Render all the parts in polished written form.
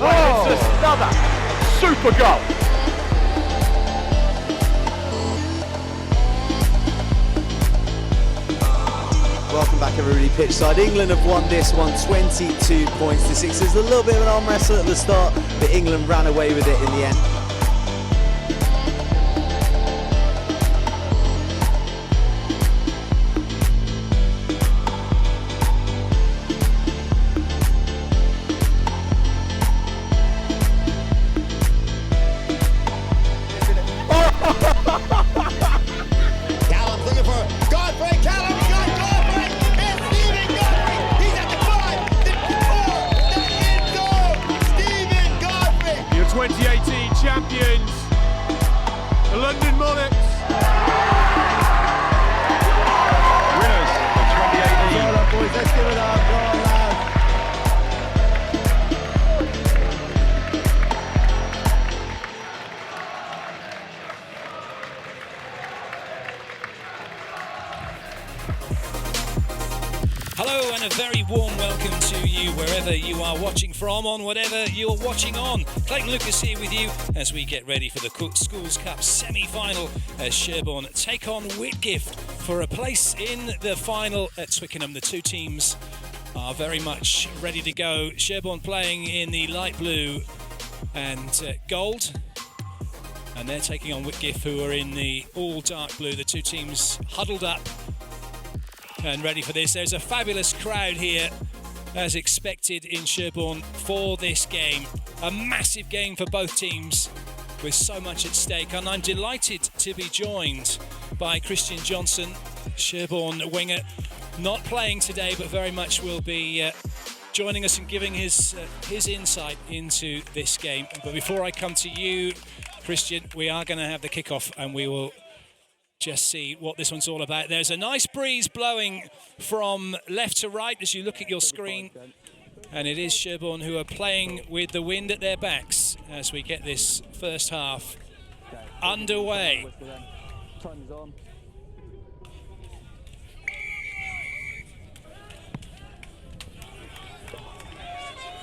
away. It's just another super goal. Welcome back, everybody, pitchside. England have won this one 22 points to 6. There's a little bit of an arm wrestle at the start, but England ran away with it in the end. Champions, the London Monarchs. Winners of 2018. Well done, boys. Let's give it up. Go on, lads. Hello and a very warm welcome to you wherever you are watching from, on whatever you're watching on. Clayton Lucas here with you as we get ready for the Schools Cup semi-final as Sherborne take on Whitgift for a place in the final at Twickenham. The two teams are very much ready to go. Sherborne playing in the light blue and gold, and they're taking on Whitgift, who are in the all dark blue. The two teams huddled up and ready for this. There's a fabulous crowd here, as expected, in Sherborne for this game. A massive game for both teams with so much at stake, and I'm delighted to be joined by Christian Johnson, Sherborne winger, not playing today but very much will be joining us and giving his insight into this game. But before I come to you, Christian, we are going to have the kickoff and we will just see what this one's all about. There's a nice breeze blowing from left to right as you look at your screen, and it is Sherborne who are playing with the wind at their backs as we get this first half underway.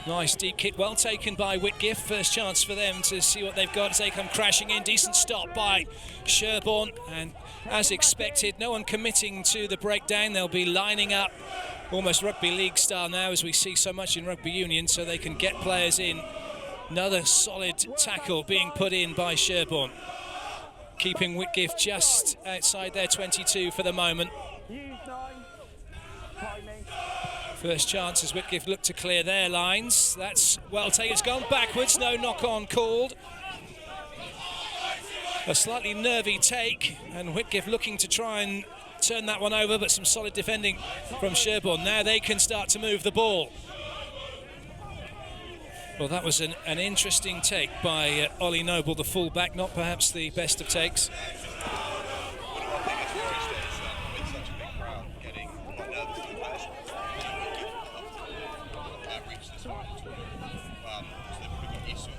Nice deep kick, well taken by Whitgift. First chance for them to see what they've got as they come crashing in. Decent stop by Sherborne, and as expected, no one committing to the breakdown. They'll be lining up almost rugby league style now, as we see so much in rugby union, so they can get players in. Another solid tackle being put in by Sherborne, keeping Whitgift just outside their 22 for the moment. First chance as Whitgift look to clear their lines. That's well taken. It's gone backwards. No knock-on called. A slightly nervy take, and Whitgift looking to try and turn that one over, but some solid defending from Sherborne. Now they can start to move the ball. Well, that was an interesting take by Ollie Noble, the full-back. Not perhaps the best of takes.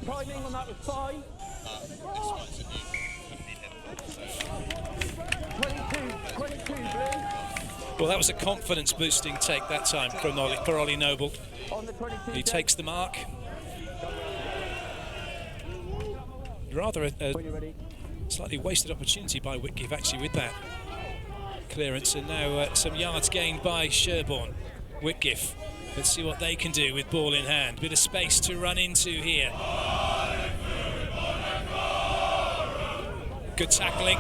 Timing on that was fine. 22 blue. Well, that was a confidence-boosting take that time from Ollie Noble. He takes the mark. Rather a slightly wasted opportunity by Whitgift actually with that clearance, and now some yards gained by Sherborne. Whitgift, let's see what they can do with ball in hand. Bit of space to run into here. Good tackling.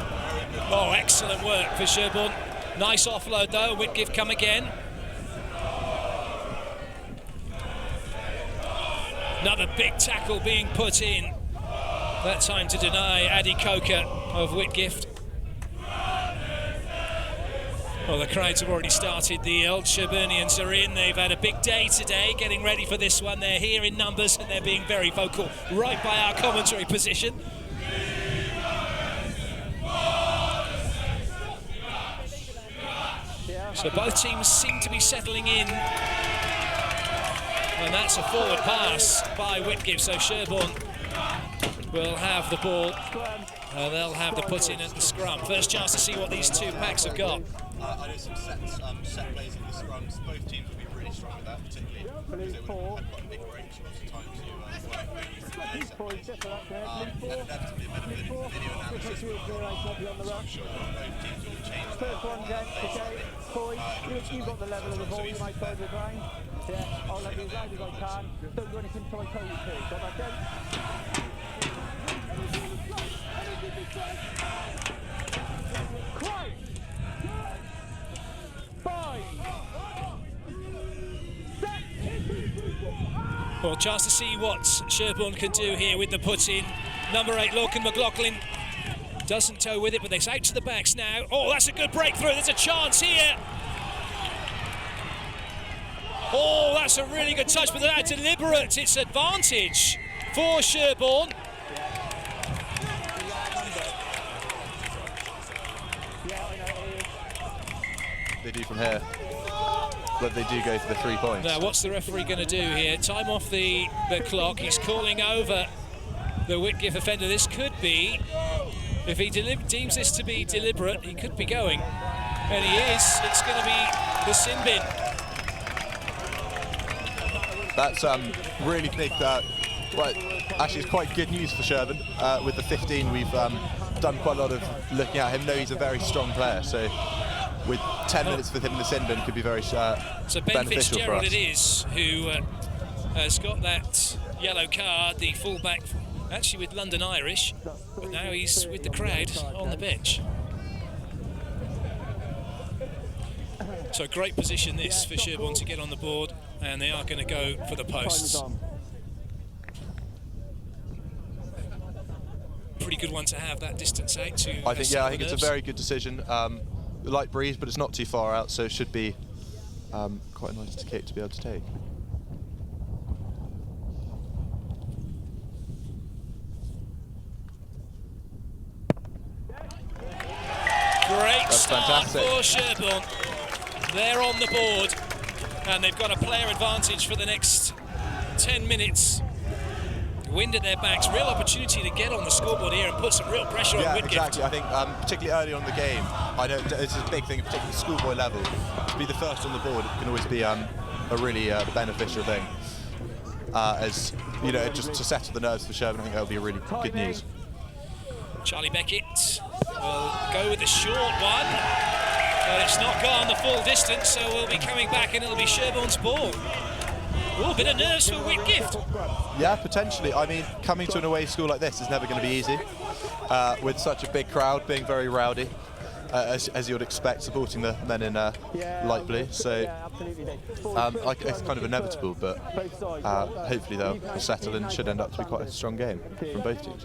Oh, excellent work for Sherborne. Nice offload though. Whitgift come again. Another big tackle being put in. That time to deny Addy Coker of Whitgift. Well, the crowds have already started. The old Sherburnians are in. They've had a big day today, getting ready for this one. They're here in numbers and they're being very vocal right by our commentary position. So both teams seem to be settling in. And that's a forward pass by Whitgift, so Sherborne will have the ball. They'll have the put in at the scrum. First chance to see what these two packs have got. I know some set plays in the scrums. Both teams will be really strong with that, particularly because they would have quite a big break. Lots of time to work with inevitably a bit of video analysis. So I'm sure both teams will change First one, gents, okay. Boys, you've got the level of the ball, you might side the ground. Yeah, I'll let you as loud as I can. Don't do anything until I tell you to. Got that, gents? Quiet! 5, 6, Well, chance to see what Sherborne can do here with the put in. Number 8, Lorcan McLaughlin, doesn't tow with it, but they're out to the backs now. Oh, that's a good breakthrough. There's a chance here. Oh, that's a really good touch, but they're deliberate. It's advantage for Sherborne. They do from here, but they do go for the 3 points. Now, what's the referee going to do here? Time off the clock. He's calling over the Whitgift offender. This could be, if he deems this to be deliberate, he could be going. And he is. It's going to be the sin bin. That's really big. Well, actually, it's quite good news for Sherborne. With the 15, we've done quite a lot of looking at him. No, he's a very strong player, so with 10 minutes with him in the sin bin could be very So Ben beneficial for Fitzgerald us. it is who has got that yellow card, the fullback, actually with London Irish, but now he's with the crowd on the bench. So great position this for Sherborne to get on the board, and they are going to go for the posts. Pretty good one to have that distance out to. I think it's a very good decision. Light breeze, but it's not too far out, so it should be quite a nice kick to be able to take. Great That's start fantastic. for Sherborne. They're on the board, and they've got a player advantage for the next 10 minutes. Wind at their backs, real opportunity to get on the scoreboard here and put some real pressure on Whitgift. Exactly. I think particularly early on in the game, I know this is a big thing, particularly at the schoolboy level. To be the first on the board can always be a really beneficial thing. As you know, just to settle the nerves for Sherborne, I think that'll be really good news. Charlie Beckett will go with the short one, but it's not gone the full distance, so we'll be coming back and it'll be Sherborne's ball. Oh, a bit of nerves for Whitgift. Yeah, potentially. I mean, coming to an away school like this is never going to be easy, with such a big crowd being very rowdy, as you would expect, supporting the men in light blue. So it's kind of inevitable, but hopefully they'll settle and should end up to be quite a strong game from both teams.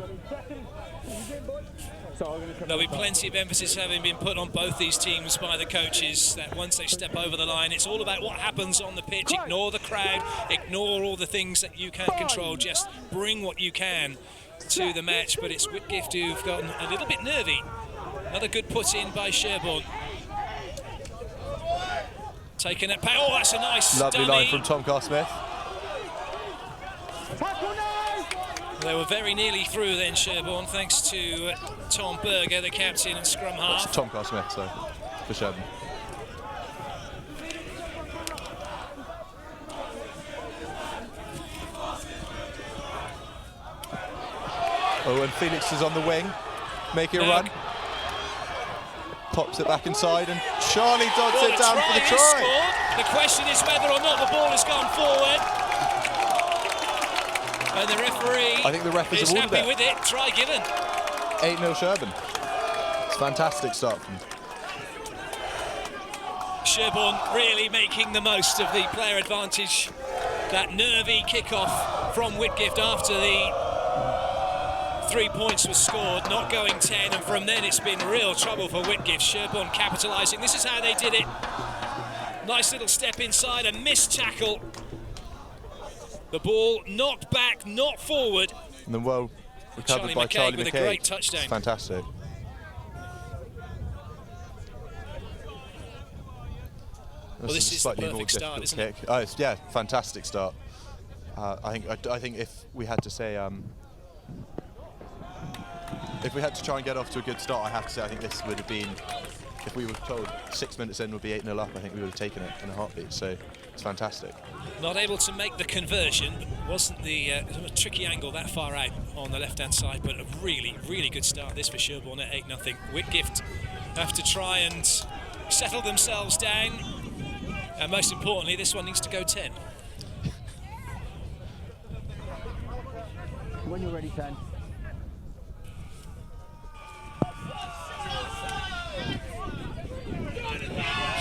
There'll be plenty of emphasis having been put on both these teams by the coaches that once they step over the line, it's all about what happens on the pitch. Ignore the crowd, ignore all the things that you can't control, just bring what you can to the match. But it's Whitgift who've gotten a little bit nervy. Another good put in by Sherborne. Taking it back. Oh, that's a nice Lovely dummy. line from Tom Carr-Smith. They were very nearly through then, Sherborne, thanks to Tom Berger, the captain and scrum half. That's Tom Carr-Smith, so for Sherborne. Oh, and Felix is on the wing, making a run. Pops it back inside, and Charlie dogs it down for the try. The question is whether or not the ball has gone forward. And the referee I think the ref is awarded happy with it. Try given. 8-0 Sherborne. It's a fantastic start from Sherborne really making the most of the player advantage. That nervy kick-off from Whitgift after the 3 points was scored, not going 10, and from then it's been real trouble for Whitgift. Sherborne capitalising. This is how they did it. Nice little step inside, a missed tackle. The ball knocked back, not forward. And then well recovered by Charlie with McCaig. a great touchdown. It's fantastic. Well, this is the perfect start, isn't it? Oh, yeah, fantastic start. I think if we had to say if we had to try and get off to a good start, I have to say I think this would have been, if we were told 6 minutes in would be 8-0 up, I think we would have taken it in a heartbeat. So it's fantastic. Not able to make the conversion, but wasn't the a tricky angle that far out on the left-hand side, but a really, really good start this for Sherborne at 8-0. Whitgift have to try and settle themselves down, and most importantly, this one needs to go 10. When you're ready, 10.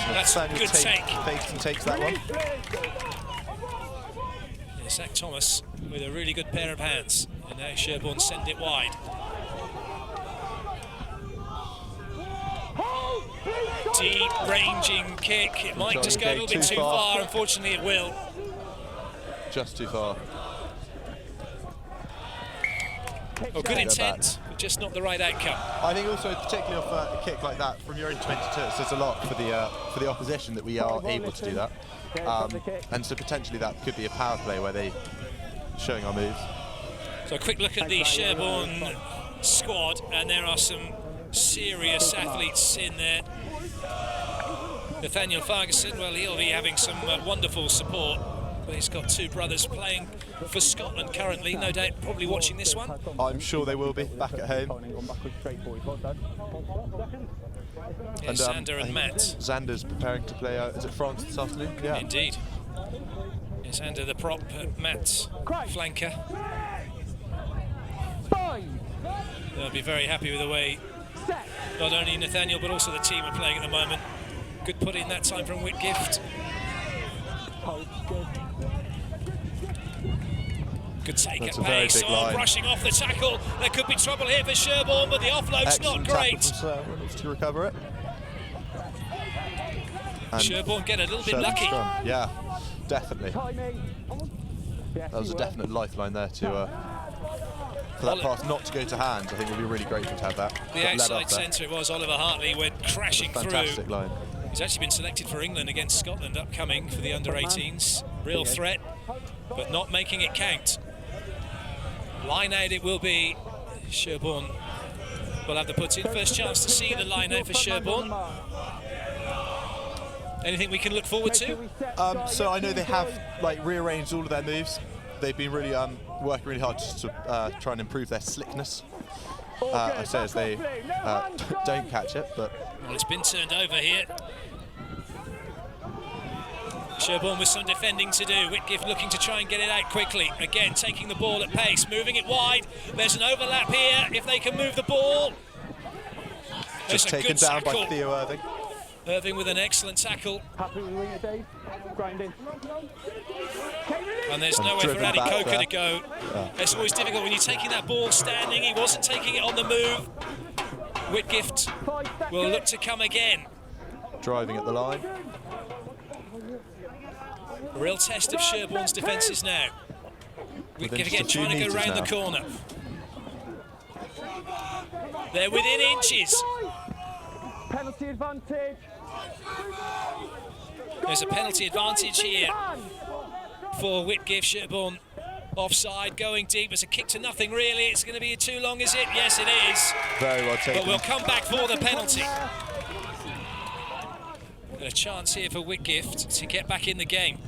That's a good take. Fakes and takes that one. Yeah, Zach Thomas with a really good pair of hands, and now Sherborne send it wide. Deep ranging kick. It might just go a little bit too far. Unfortunately, it will. Just too far. Oh, good intent, but just not the right outcome. I think also, particularly off a kick like that from your own 22, it says a lot for the opposition that we are able to do that. And so potentially that could be a power play where they showing our moves. So a quick look at the Sherborne squad, and there are some serious athletes in there. Nathaniel Ferguson, well, he'll be having some wonderful support. But he's got two brothers playing for Scotland currently, no doubt probably watching this one. I'm sure they will be back at home. Yeah, Xander and Matt. Xander's preparing to play, is it France this afternoon? Yeah. Indeed. Yeah, Xander the prop, Matt flanker. They'll be very happy with the way not only Nathaniel but also the team are playing at the moment. Good put in that time from Whitgift. Good take at pace. Oh, brushing off the tackle. There could be trouble here for Sherborne, but the offload's not great. To recover it. And Sherborne get a little bit lucky. Yeah, definitely. That was a definite lifeline there to for that pass not to go to hand. I think we'd be really grateful to have that. The outside centre it was. Oliver Hartley went crashing through. Fantastic line. He's actually been selected for England against Scotland upcoming for the under-18s. Real threat, but not making it count. Line out it will be. Sherborne will have the put in. First chance to see the line out for Sherborne. Anything we can look forward to? So I know they have rearranged all of their moves. They've been really working really hard just to try and improve their slickness. I say as they don't catch it, but well, it's been turned over here. Sherborne with some defending to do. Whitgift looking to try and get it out quickly. Again, taking the ball at pace, moving it wide. There's an overlap here. If they can move the ball. Just taken down by Theo Irving. Irving with an excellent tackle. Happy with Winger Dave? Grinding. And there's nowhere for Addy Coker to go. Yeah. It's always difficult when you're taking that ball standing. He wasn't taking it on the move. Whitgift will look to come again. Driving at the line. A real test of Sherborne's defences now. Whitgift again trying to go round the corner. They're within inches. Penalty advantage. There's a penalty advantage here for Whitgift. Sherborne offside, going deep. It's a kick to nothing, really. It's going to be too long, is it? Yes, it is. Very well taken. But we'll come back for the penalty. Got a chance here for Whitgift to get back in the game.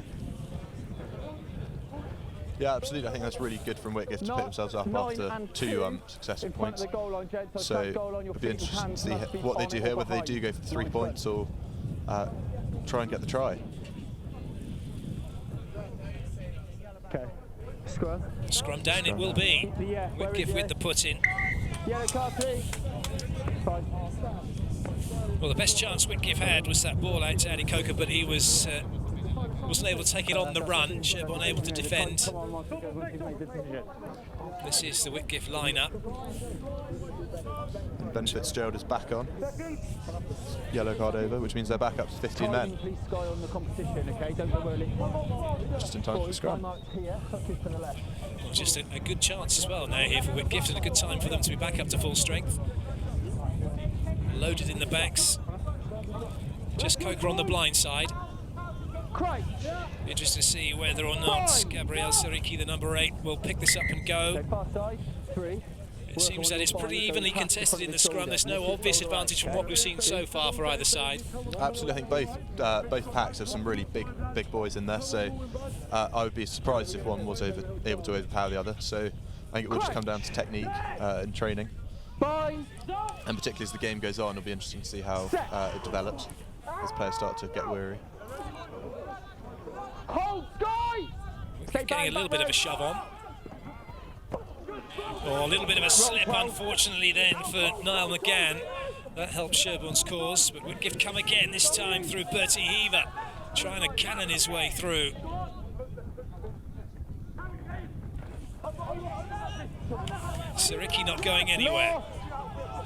Yeah, absolutely. I think that's really good from Whitgift to pick themselves up after two successive points. So it'll be interesting to see what they do here, whether they do go for 3 points or try and get the try. Okay. Scrum. Scrum down it will be. Whitgift with the put in. Yellow card, please. Fine. Well, the best chance Whitgift had was that ball out to Addy Coker, but he wasn't able to take it on the run. Sherborne able to defend. This is the Whitgift lineup. And Ben Fitzgerald is back on. Yellow card over, which means they're back up to 15 men. Just in time for the scrum. Well, just a good chance as well now here for Whitgift, and a good time for them to be back up to full strength. Loaded in the backs. Just Coker on the blind side. Interesting to see whether or not Gabriel Seriki, the number 8, will pick this up and go. It seems that it's pretty evenly contested in the scrum. There's no obvious advantage from what we've seen so far for either side. Absolutely, I think both packs have some really big boys in there, so I would be surprised if one was able to overpower the other. So I think it will just come down to technique and training. And particularly as the game goes on, it'll be interesting to see how it develops as players start to get weary. Getting a little bit of a shove on. Or a little bit of a slip, unfortunately, then for Niall McGann. That helps Sherborne's cause, but Whitgift come again, this time through Bertie Heaver, trying to cannon his way through. Siricki not going anywhere.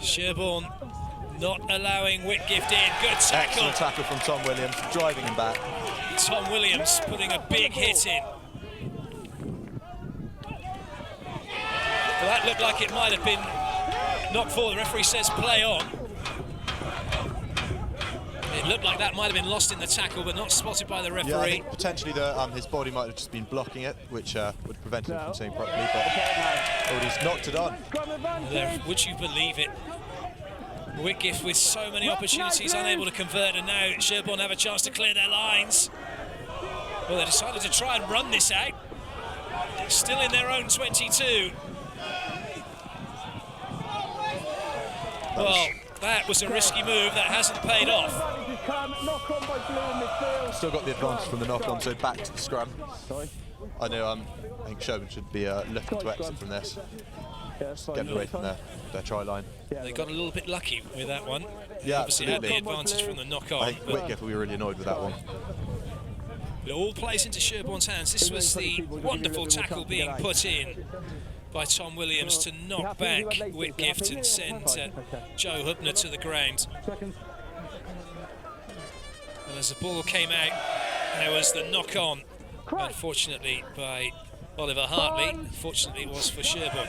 Sherborne not allowing Whitgift in. Good tackle. Excellent tackle from Tom Williams, driving him back. Tom Williams putting a big hit in. Well, that looked like it might have been knocked forward. The referee says play on. It looked like that might have been lost in the tackle, but not spotted by the referee. Yeah, I think potentially his body might have just been blocking it, which would prevent him from seeing properly, but he's knocked it on. There, would you believe it? Whitgift with so many opportunities, unable to convert, and now Sherborne have a chance to clear their lines. Well, they decided to try and run this out. Still in their own 22. Well, that was a risky move that hasn't paid off. Still got the advantage from the knock-on, so back to the scrum. I know, I think Sherborne should be looking to exit from this. Get away from their try line. They got a little bit lucky with that one. Yeah, obviously had the advantage from the knock-on. I think Whitgift will be really annoyed with that one. It all plays into Sherborne's hands. This was the wonderful tackle being put in by Tom Williams to knock back Whitgift and send Joe Hubner to the ground. And as the ball came out, there was the knock-on, unfortunately, by Oliver Hartley. Fortunately, it was for Sherborne.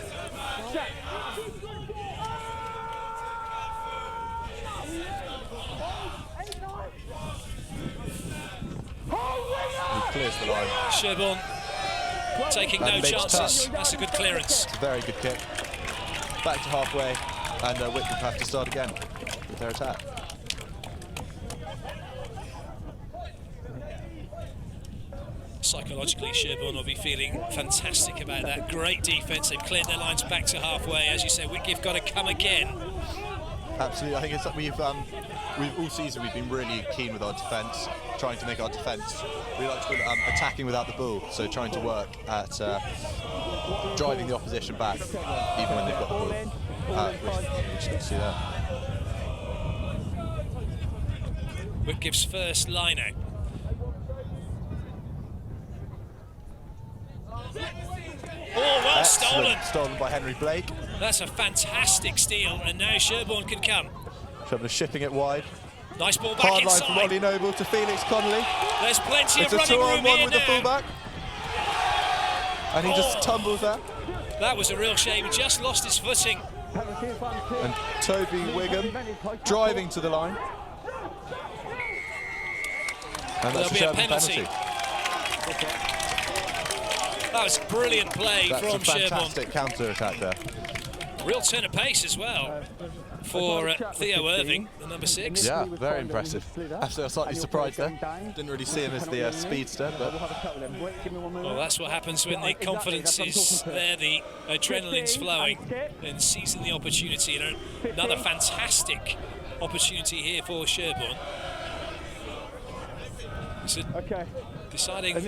He clears the line. Sherborne taking no chances. That's a good clearance. It's a very good kick. Back to halfway, and Whitgift have to start again with their attack. Psychologically, Sherborne will be feeling fantastic about that. Great defence. They've cleared their lines back to halfway. As you say, Whitgift got to come again. Absolutely. I think it's we've all season we've been really keen with our defence, trying to make our defence. We like to call it attacking without the ball. So trying to work at driving the opposition back, even when they've got the ball. Which you can see there. Whitgift's first line out. Oh, well Excellent. stolen. Stolen by Henry Blake. That's a fantastic steal, and now Sherborne can come. Sherborne shipping it wide. Nice ball back Hard line inside. from Ollie Noble to Felix Connolly. There's plenty It's of a running room two-on-one here with the now. fullback. And he just tumbles there. That was a real shame. He just lost his footing. And Toby Wigham driving to the line. And that's There'll be a Sherborne penalty. That was brilliant play That's from a Sherborne. fantastic counter-attack there. Real turn of pace as well for Theo Irving, the number 6. Yeah, very impressive. Actually, I was slightly surprised there. Didn't really see him as the speedster, but Well, that's what happens when the confidence is there, the adrenaline's flowing, and seizing the opportunity. And another fantastic opportunity here for Sherborne. So deciding it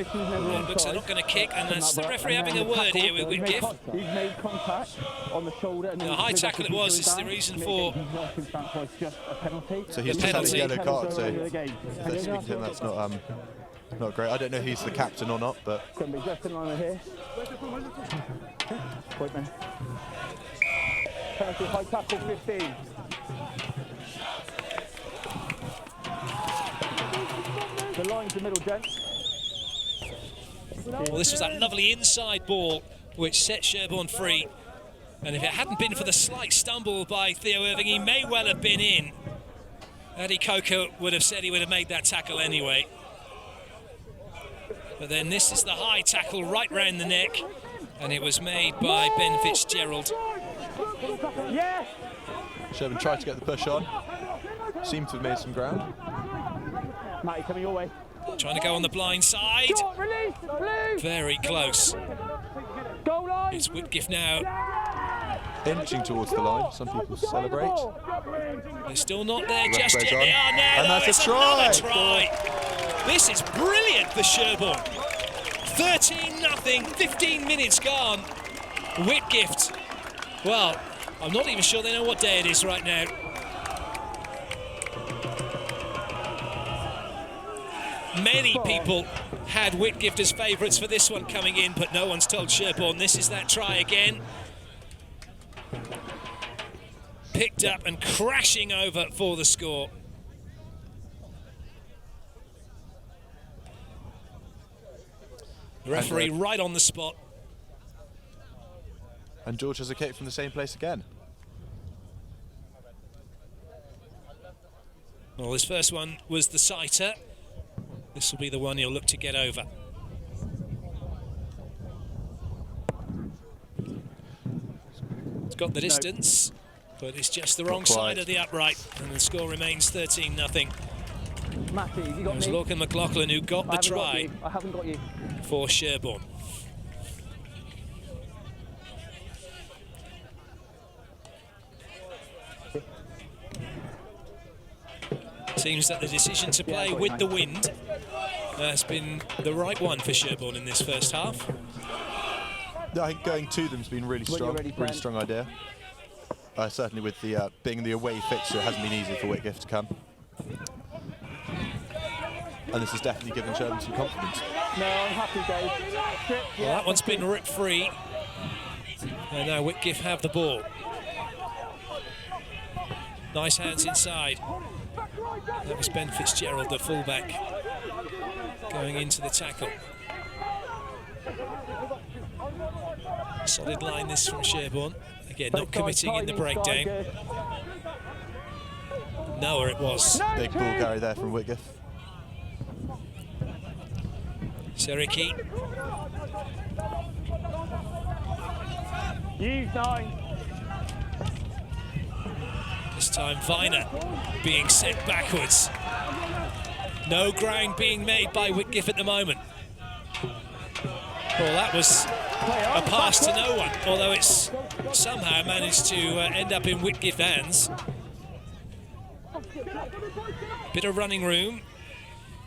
looks they're not going to kick, and that's the referee having a word here with Whitgift. He's made contact on the shoulder. And The high tackle it was is the reason for so he's just had a yellow card. So if they're speaking to him, that's not great. I don't know if he's the captain or not, but Going to be just in line here. Wait, man. Penalty, high tackle 15. The line's the middle, gents. Well, this was that lovely inside ball which set Sherborne free. And if it hadn't been for the slight stumble by Theo Irving, he may well have been in. Eddie Coker would have said he would have made that tackle anyway. But then this is the high tackle right round the neck, and it was made by Ben Fitzgerald. Yes! Sherborne tried to get the push on. Seemed to have made some ground. Matty, coming your way. Trying to go on the blind side. Short, release, blue! Very close. Goal line! It's Whitgift now. Inching towards the line. Some people celebrate. They're still not there Ref just goes yet. on. They are now. And that's a It's try. another try. This is brilliant for Sherborne. 13-0, 15 minutes gone. Whitgift. Well, I'm not even sure they know what day it is right now. Many people had Whitgift as favourites for this one coming in, but no one's told Sherborne this is that try again. Picked up and crashing over for the score. The referee right on the spot. And George has a kick from the same place again. Well, this first one was the sighter. This will be the one he'll look to get over. It's got the distance, but it's just the wrong side of the upright, and the score remains 13-0. Matty, have you got It was me? Lorcan McLaughlin who got the try I haven't got you. for Sherborne. Seems that the decision to play with the wind has been the right one for Sherborne in this first half. I think going to them's been really strong, really strong idea. Certainly with the being the away fixture, it hasn't been easy for Whitgift to come. And this has definitely given Sherborne some confidence. No, I'm happy, Dave. Well, that one's been ripped free. And now Whitgift have the ball. Nice hands inside. That was Ben Fitzgerald, the fullback, going into the tackle. Solid line this from Sherborne. Again, not committing in the breakdown. Noah it was. Big ball carry there from Whitgift. Seriki. Use 9. This time Viner being sent backwards. No ground being made by Whitgift at the moment. Well, that was a pass to no one, although it's somehow managed to end up in Whitgift hands. Bit of running room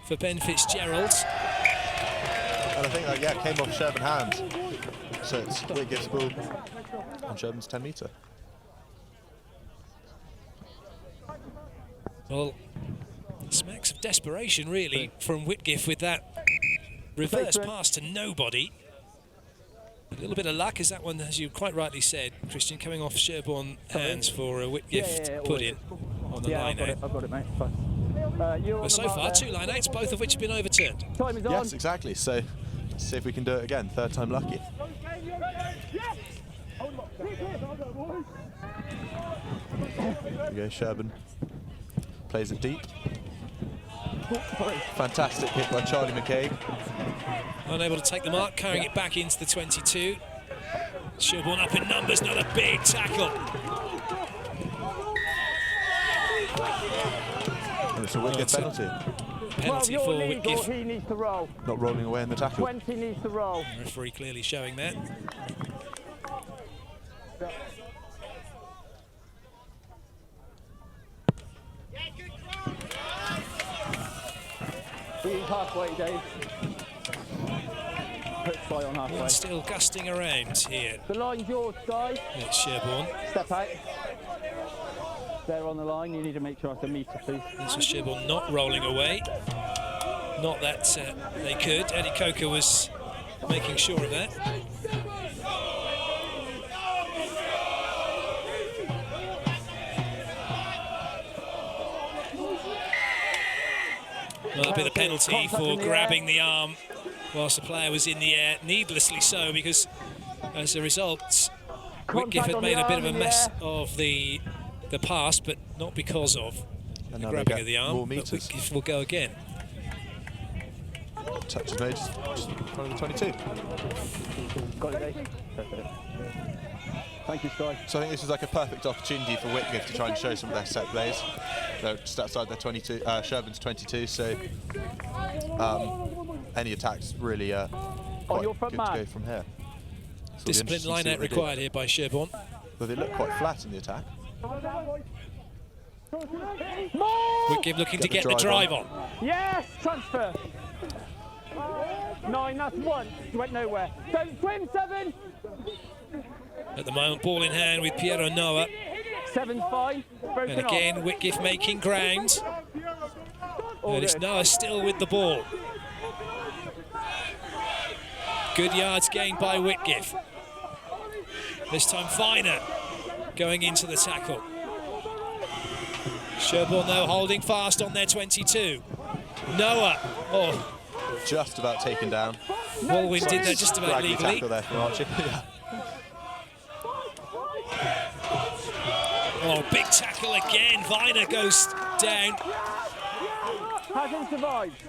for Ben Fitzgerald. And I think that, yeah, came off Sherborne hands. So it's Whitgift's ball on Sherborne's 10 metre. Well, smacks of desperation, really, from Whitgift with that reverse pass to nobody. A little bit of luck, as that one, as you quite rightly said, Christian, coming off Sherborne hands for a Whitgift put in on the line out. I've got it, mate. Fine. But so far, 2 line outs, both of which have been overturned. Time is on. Yes, exactly. So let's see if we can do it again. Third time lucky. There we go, Sherborne plays it deep. Fantastic hit by Charlie McCabe. Unable to take the mark, carrying it back into the 22. Sherborne up in numbers, not a big tackle. And it's a Whitgift penalty. Penalty for Whitgift. He needs to roll. Not rolling away in the tackle. 20 needs to roll. Referee clearly showing that. He's halfway, Dave. Put Sky on halfway. Wind still gusting around here. The line's yours, Sky. It's Sherborne. Step out. They're on the line. You need to make sure it's a metre, please. This was Sherborne not rolling away. Not that they could. Eddie Coker was making sure of that. Well, that'll be the penalty for grabbing the arm whilst the player was in the air, needlessly so, because as a result, Whitgift had made a bit of a mess of the pass, but not because of the grabbing of the arm. But Whitgift will go again. Touch is made just in front of the 22. Got it, Dave. Thank you, Sky. So I think this is like a perfect opportunity for Whitgift to try and show some of their set plays. They're just outside their 22, Sherborne's 22, so any attacks really quite your front good to man. go from here. So Disciplined line-out required here by Sherborne. But they look quite flat in the attack. Whitgift looking to get the drive on. Yes, transfer. 9, that's 1. Went nowhere. Don't swim, 7. At the moment, ball in hand with Piero Noah. 7-5. Broken And again, Whitgift making ground. And it's Noah still with the ball. Good yards gained by Whitgift. This time Viner going into the tackle. Sherborne though holding fast on their 22. Noah, Just about taken down. Walwyn did that just about Scraggly legally. tackle there from Archie. Yeah. Oh, big tackle again. Viner goes down. Hasn't survived.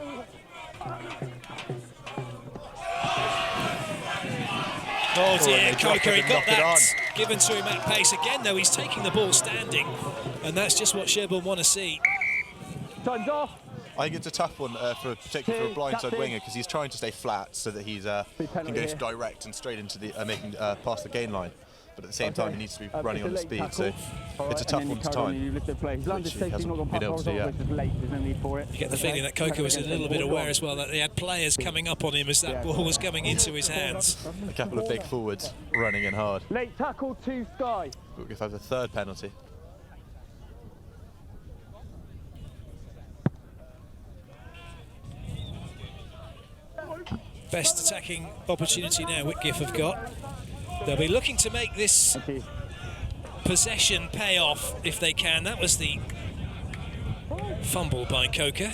Oh dear, and they drop Coker, it he and got knock it that given to him at pace. Again though, he's taking the ball standing. And that's just what Sherborne want to see. Time's off. I think it's a tough one, particularly for a blindside winger, because he's trying to stay flat so that he's can go direct and straight into the making past the gain line. But at the same time, he needs to be running on the speed. So it's a tough one to time. He's landed safely, hasn't not gone been able past to do yet. it's late, there's no need for it. You get the feeling that Coker was a little bit aware as well that he had players coming up on him as that ball was coming into his hands. A couple of big forwards running in hard. Late tackle to Sky. If I have the third penalty. Best attacking opportunity now Whitgift have got. They'll be looking to make this possession pay off if they can. That was the fumble by Coker.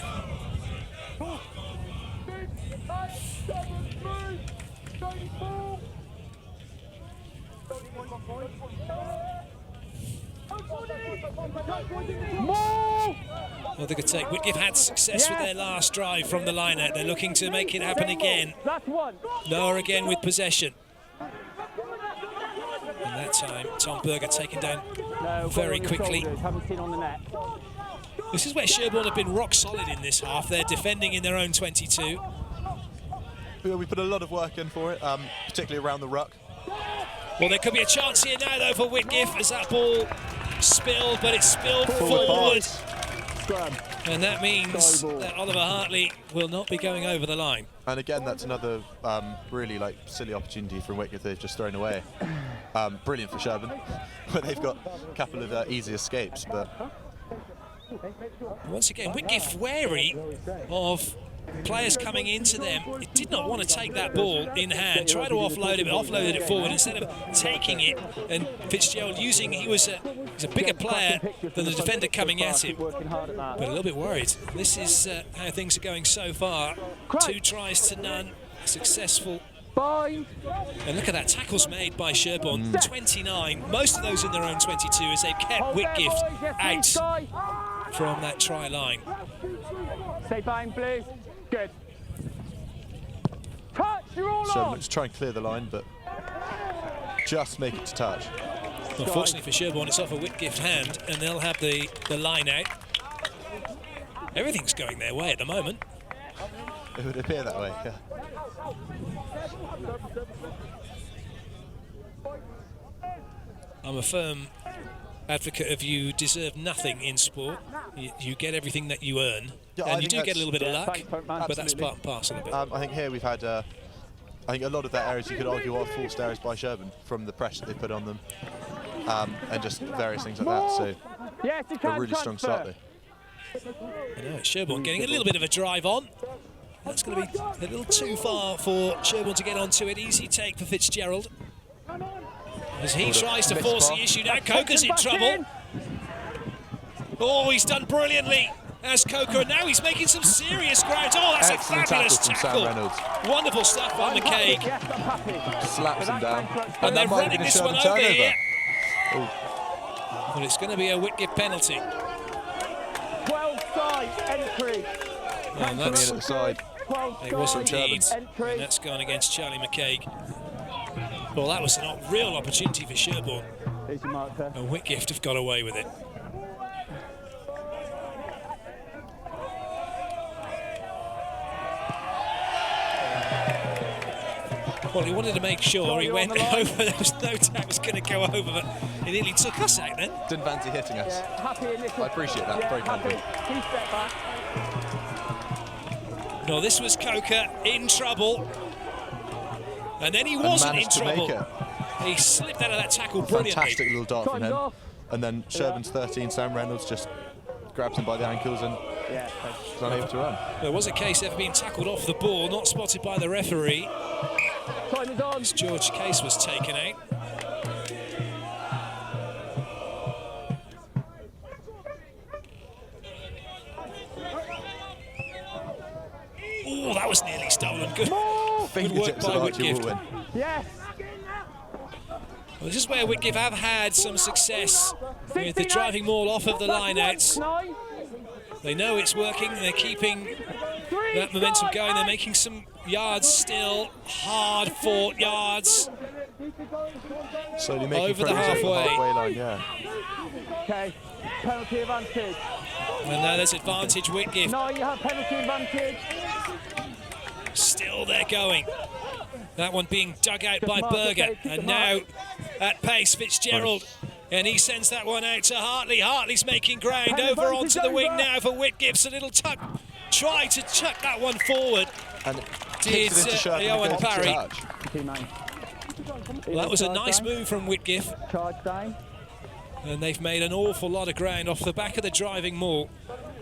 Well, they could take. Whitgift had success with their last drive from the line-out. They're looking to make it happen again. That's 1. Noah again with possession. And that time, Tom Berger taken down very quickly. Haven't seen on the net. This is where Sherborne have been rock solid in this half. They're defending in their own 22. We put a lot of work in for it, particularly around the ruck. Well, there could be a chance here now, though, for Whitgift as that ball spilled, but it's spilled forward. And that means that Oliver Hartley will not be going over the line. And again, that's another really silly opportunity from Whitgift they've just thrown away. Brilliant for Sherborne, where they've got a couple of easy escapes. But once again, Whitgift wary of players coming into them. It did not want to take that ball in hand, try to offload it, but offloaded it forward instead of taking it. And Fitzgerald he's a bigger player than the defender coming at him, but a little bit worried. This is how things are going so far. 2 tries to none, successful. And look at that, tackles made by Sherborne, 29, most of those in their own 22 as they've kept Whitgift out from that try line. Stay behind, Blue. Good. Touch, you're all Sherborne on. looks to try and clear the line, but just make it to touch. Unfortunately for Sherborne, it's off a Whitgift hand, and they'll have the line out. Everything's going their way at the moment. It would appear that way, yeah. I'm a firm advocate of you deserve nothing in sport. You get everything that you earn, Yeah, and you do get a little bit of luck, but that's Absolutely. part and parcel of it. I think here we've had, I think a lot of their errors you could argue are forced errors by Sherborne from the pressure they put on them, and just various things like that. So Yes, you a can really strong start there. I know, Sherborne getting a little bit of a drive on. That's going to be a little too far for Sherborne to get onto it. Easy take for Fitzgerald. As he tries to force the issue now, Coker's in trouble. Oh, he's done brilliantly as Coker, and now he's making some serious ground. Oh, that's Excellent a fabulous tackle from tackle. Sam Reynolds. Wonderful stuff by McCaig. Yes, I'm happy. Slaps him down. And they're that might have running been a this one Sherborne over turnover. here. Oh. But it's going to be a Whitgift penalty. 12 side entry. And Coming in that's, at the side. 12 it was side indeed. entry. And that's gone against Charlie McCaig. Well, that was a real opportunity for Sherborne. There's your marker. And Whitgift have got away with it. Well, he wanted to make sure he went over. There was no doubt it was going to go over, but he nearly took us out then. Didn't fancy hitting us. Yeah, happy in this I appreciate that. Very kind of him. He stepped back. No, this was Coker in trouble. And then he wasn't in trouble. He slipped out of that tackle brilliantly. Fantastic little dart from Time's him. off. And then Sherborne's 13, Sam Reynolds, just grabs him by the ankles and Yeah. is unable to run. There was a case of being tackled off the ball, not spotted by the referee. Time is on. As George Case was taken out. Oh, that was nearly stolen. Good work Fingertips by of Archie Whitgift. will win. Yes. Well, this is where Whitgift have had some success with the driving maul off of the lineouts. 9. They know it's working. They're keeping that momentum going. They're making some yards still. Hard-fought yards. Slowly making Over the progress over halfway. line, yeah. Okay. Penalty advantage. And now there's advantage Whitgift. No, you have penalty advantage. Still they're going. That one being dug out by mark it, Berger. Dave, keep And it now marked. at pace, Fitzgerald. And he sends that one out to Hartley. Hartley's making ground over onto the wing now for Whitgift. A little tuck. Try to chuck that one forward. And Did kicks it into Sherborne Owen against the Parry. touch. Well, that was a nice move from Whitgift. Charge down. And they've made an awful lot of ground off the back of the driving maul.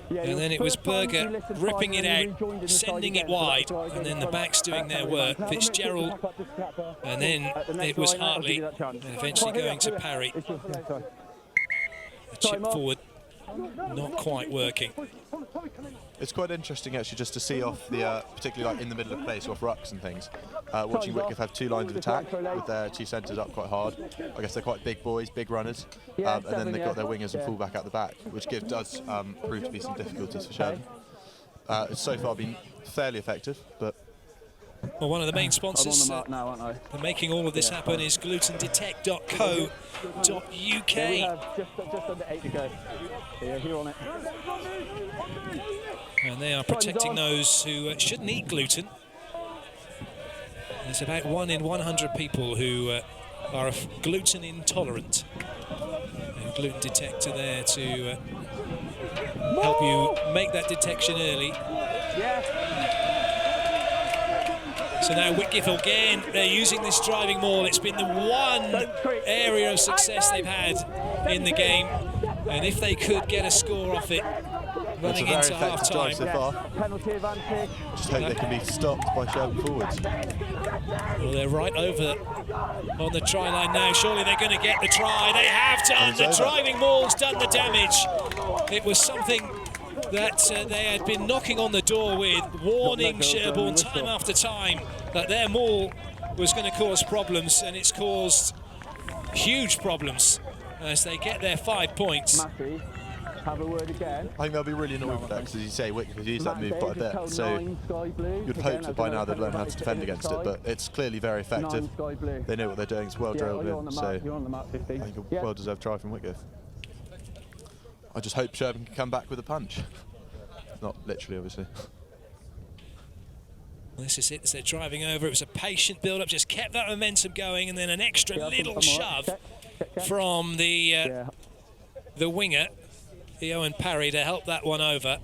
And then it was Berger ripping it out, sending it wide, and then the backs doing their work. Fitzgerald, and then it was Hartley, and eventually going to Parry. The chip forward, not quite working. It's quite interesting actually just to see off the, particularly like in the middle of place, off rucks and things, watching Whitgift have two lines of attack with their two centres up quite hard. I guess they're quite big boys, big runners, and then they've got their wingers and fullback out the back, which does prove to be some difficulties for Sherborne. It's so far been fairly effective, but Well, one of the main sponsors now, aren't I? for making all of this happen is glutendetect.co.uk. Yeah, we have just under 8 to go. Yeah, you're on it. And they are protecting those who shouldn't eat gluten. There's about 1 in 100 people who are gluten intolerant. And gluten detector there to help you make that detection early. Yeah. So now Whitgift again, they're using this driving maul. It's been the one area of success they've had in the game. And if they could get a score off it, running into half time. so far. Penalty advantage. Just hope they can be stopped by Sherborne forwards. Well, they're right over on the try line now. Surely they're going to get the try. They have done. The driving maul's done the damage. It was something that they had been knocking on the door with, warning Sherborne time after time that their maul was going to cause problems, and it's caused huge problems as they get their 5 points. Matthew, have a word again. I think they'll be really annoyed with that because, as you say, Whitgift has used that move quite a bit. So you'd hope that by now they'd learn how to defend against it, but it's clearly very effective. They know what they're doing. It's well drilled in, so I think a well-deserved try from Whitgift. I just hope Sherborne can come back with a punch. Not literally, obviously. This is it, as they're driving over. It was a patient build-up, just kept that momentum going, and then an extra little shove from the winger, the Owen Parry, to help that one over.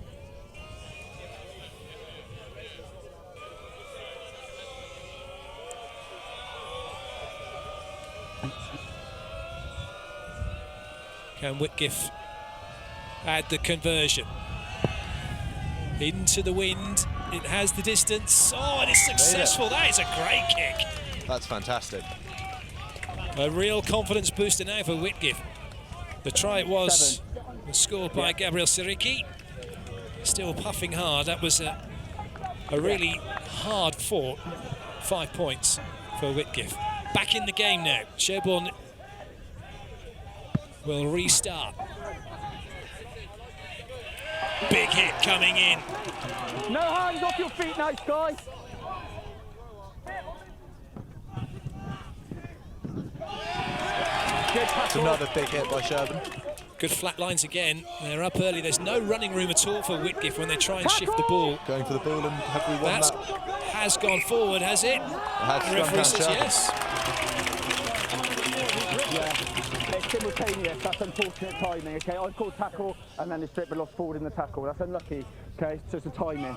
Can Whitgift add the conversion? Into the wind, it has the distance. Oh, and it's successful. That is a great kick. That's fantastic. A real confidence booster now for Whitgift. The try was scored by Gabriel Siriki. Still puffing hard. That was a really hard fought 5 points for Whitgift. Back in the game now. Sherborne will restart. Big hit coming in. No hands off your feet, nice guys. It's another big hit by Sherborne. Good flat lines again. They're up early. There's no running room at all for Whitgift when they try and shift the ball. Going for the ball, and have we won that? Has gone forward, has it? The referee says yes. Yeah, it's simultaneous. That's unfortunate timing, okay? I called tackle, and then the strip lost forward in the tackle. That's unlucky, okay? So it's the timing.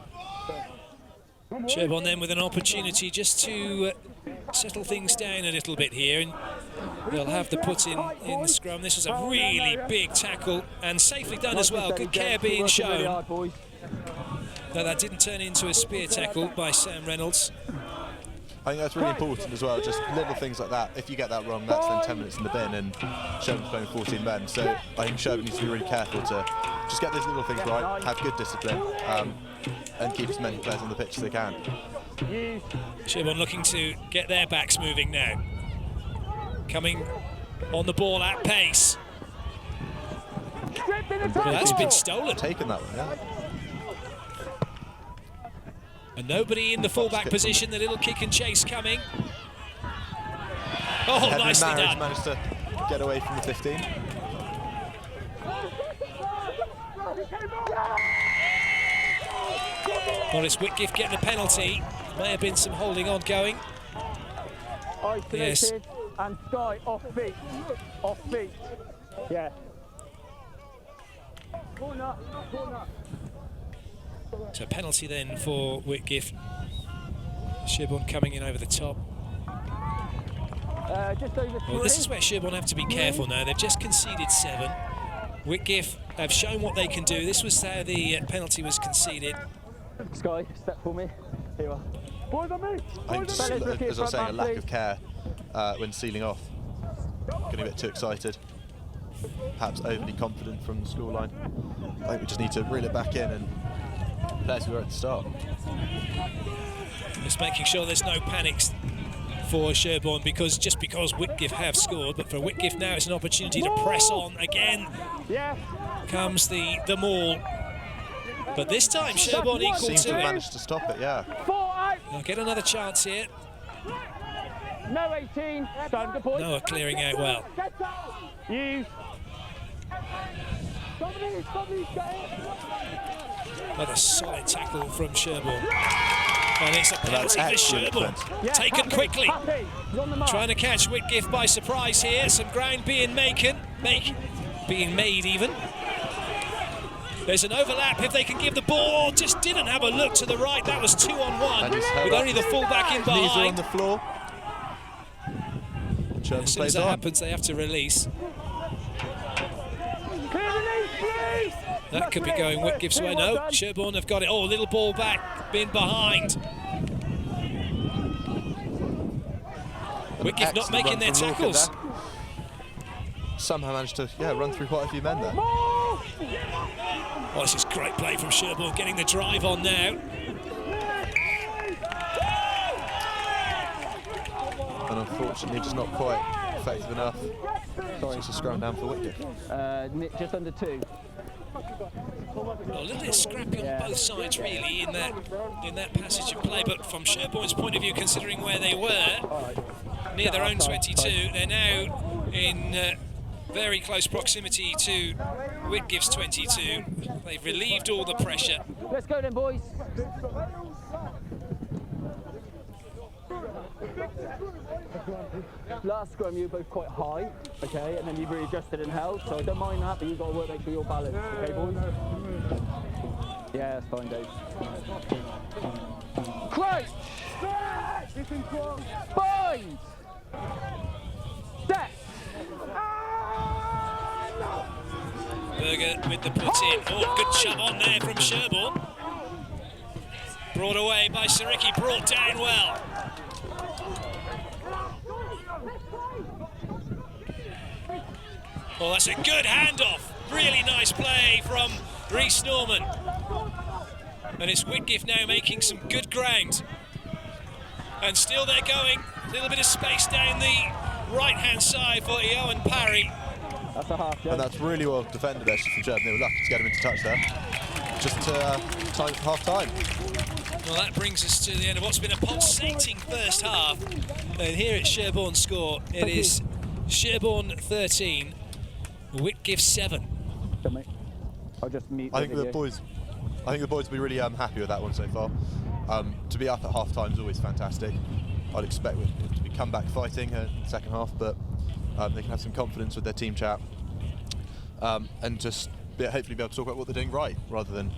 Sherborne then with an opportunity just to settle things down a little bit here, and they'll have the put in the scrum. This was a really big tackle and safely done as well. Good care being shown. No, that didn't turn into a spear tackle by Sam Reynolds. I think that's really important as well, just little things like that. If you get that wrong, that's then 10 minutes in the bin, and Sherborne's playing 14 men. So I think Sherborne needs to be really careful to just get those little things right, have good discipline, and keep as many players on the pitch as they can. Sherborne looking to get their backs moving now. Coming on the ball at pace. Well, that's been stolen. Taken that one, yeah. And nobody in the fullback position, the little kick and chase coming. Oh, nicely done. Managed to get away from the 15. Well, it's Whitgift getting a penalty. May have been some holding on going. Isolated and Sky off feet. Off feet. Yeah. Corner. So penalty then for Whitgift. Sherborne coming in over the top. Just over 3. Well, this is where Sherborne have to be careful now. They've just conceded 7. Whitgift have shown what they can do. This was how the penalty was conceded. Sky, step for me. Here you are. Boys on me. I think, as I was saying, a lack of care when sealing off. Getting a bit too excited. Perhaps overly confident from the scoreline. I think we just need to reel it back in and play as we were at the start. Just making sure there's no panics for Sherborne, because Whitgift have scored, but for Whitgift now it's an opportunity to press on again. Yeah. Comes the maul, but this time Sherborne equal Seems to to have it. managed to stop it, yeah. 4 out. They'll get another chance here. No 18. Stand, good point. Noah clearing out well. Use. Another solid tackle from Sherborne. And it's a penalty for Sherborne. Taken quickly. Trying to catch Whitgift by surprise here. Some ground being being made even. There's an overlap if they can give the ball. Just didn't have a look to the right. That was 2-on-1 with only the fullback in behind. Knees are on the floor. As soon as that happens, they have to release. That could be going Whitgift's way. No, Sherborne have got it. Oh, little ball back, been behind. Whitgift not making their tackles. Somehow managed to run through quite a few men there. Oh, this is great play from Sherborne, getting the drive on now. And unfortunately, just not quite effective enough. Sorry, it's a scrum down for Whitgift. Just under 2. Well, a little bit scrappy on both sides, really, in that passage of play. But from Sherborne's point of view, considering where they were, near their own 22, they're now in very close proximity to Whitgift's 22. They've relieved all the pressure. Let's go then, boys. Last scrum, you were both quite high, okay, and then you've readjusted and held, so I don't mind that, but you've got to work, make sure you're balanced, okay, boys? Yeah, that's fine, Dave. Crouch! Bind! Step! Berger with the put in. Oh, good shove on there from Sherborne. Brought away by Saricki, brought down well. Oh, that's a good handoff. Really nice play from Rhys Norman. And it's Whitgift now making some good ground. And still they're going. A little bit of space down the right-hand side for Eoin Parry. That's a half, yeah. And that's really well defended actually from Sherborne. They were lucky to get him into touch there. Just time for half-time. Well, that brings us to the end of what's been a pulsating first half. And here at Sherborne Score, it is Sherborne 13, Whitgift 7. I'll just mute I think the boys will be really happy with that one so far. To be up at half time is always fantastic. I'd expect it to be comeback fighting in the second half, but they can have some confidence with their team chat and just hopefully be able to talk about what they're doing right rather than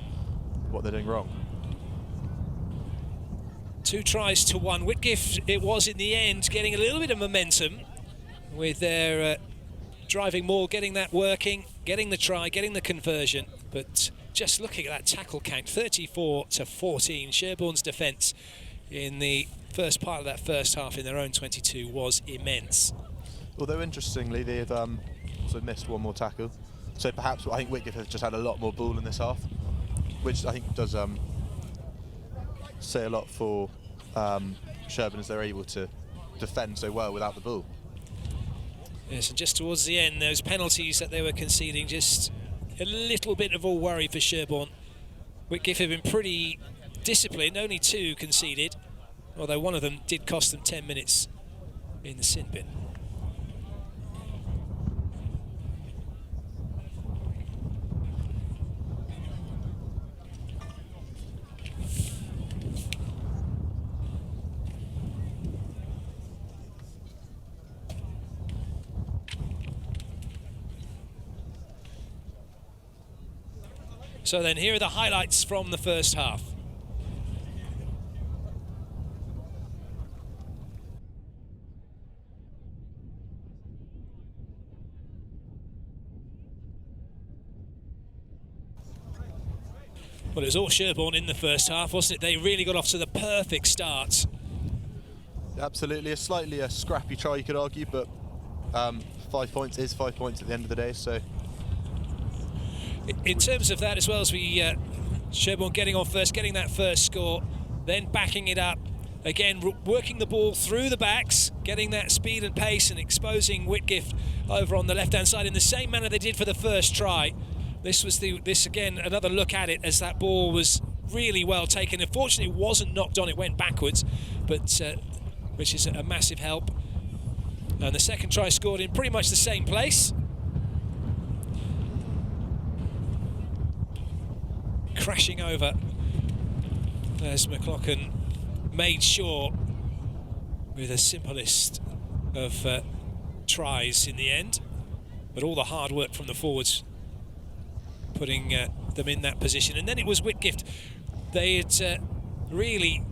what they're doing wrong. 2 tries to 1. Whitgift, it was in the end, getting a little bit of momentum with their driving more, getting that working, getting the try, getting the conversion. But just looking at that tackle count, 34-14, Sherborne's defence in the first part of that first half in their own 22 was immense. Although interestingly, they've also missed one more tackle. So perhaps I think Whitgift have just had a lot more ball in this half, which I think does say a lot for Sherborne as they're able to defend so well without the ball. Yes, and just towards the end, those penalties that they were conceding, just a little bit of a worry for Sherborne. Whitgift have been pretty disciplined, only 2 conceded, although one of them did cost them 10 minutes in the sin bin. So then here are the highlights from the first half. Well, it was all Sherborne in the first half, wasn't it? They really got off to the perfect start. Absolutely, a slightly scrappy try, you could argue, but 5 points is 5 points at the end of the day, so... In terms of that, as well as Sherborne getting on first, getting that first score, then backing it up, again working the ball through the backs, getting that speed and pace and exposing Whitgift over on the left-hand side in the same manner they did for the first try. This again, another look at it as that ball was really well taken. Unfortunately, it wasn't knocked on, it went backwards, but which is a massive help. And the second try scored in pretty much the same place. Crashing over as McLaughlin made sure with the simplest of tries in the end, but all the hard work from the forwards putting them in that position. And then it was Whitgift. They had really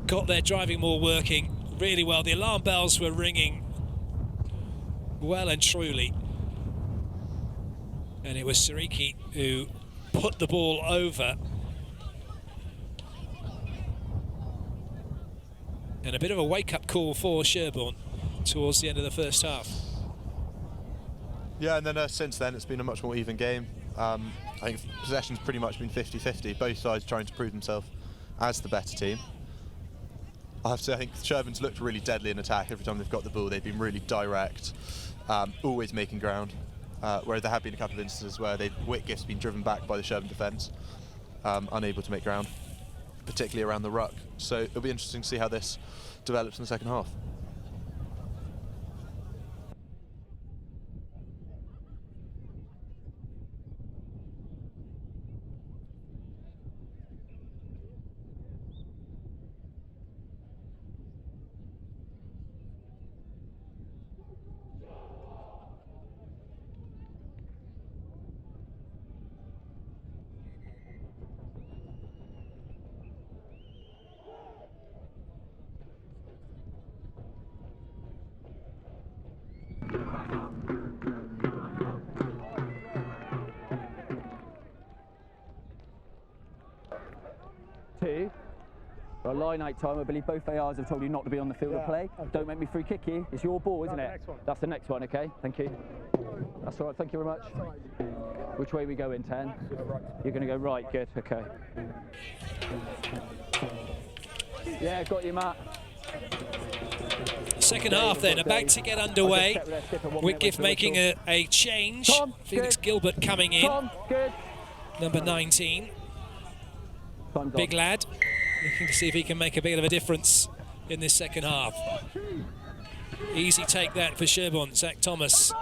got their driving more working really well. The alarm bells were ringing well and truly, and it was Sariki who put the ball over. And a bit of a wake-up call for Sherborne towards the end of the first half. Yeah, and then since then it's been a much more even game. I think possession's pretty much been 50-50, both sides trying to prove themselves as the better team. I have to say, I think Sherborne's looked really deadly in attack every time they've got the ball. They've been really direct, always making ground. Where there have been a couple of instances where Whitgift's been driven back by the Sherborne defence, unable to make ground, particularly around the ruck. So it'll be interesting to see how this develops in the second half. Line out time, I believe both ARs have told you not to be on the field of play. Okay. Don't make me free kick you. It's your ball, isn't it? That's the next one, okay? Thank you. That's all right, thank you very much. Which way are we going, 10? You're going to go right, good, okay. Yeah, got you, Matt. Second half then, about to get underway. Whitgift making a change. Tom, Felix good. Gilbert coming in. Tom, good. Number 19. Big lad. Looking to see if he can make a bit of a difference in this second half. Easy take that for Sherborne. Zach Thomas.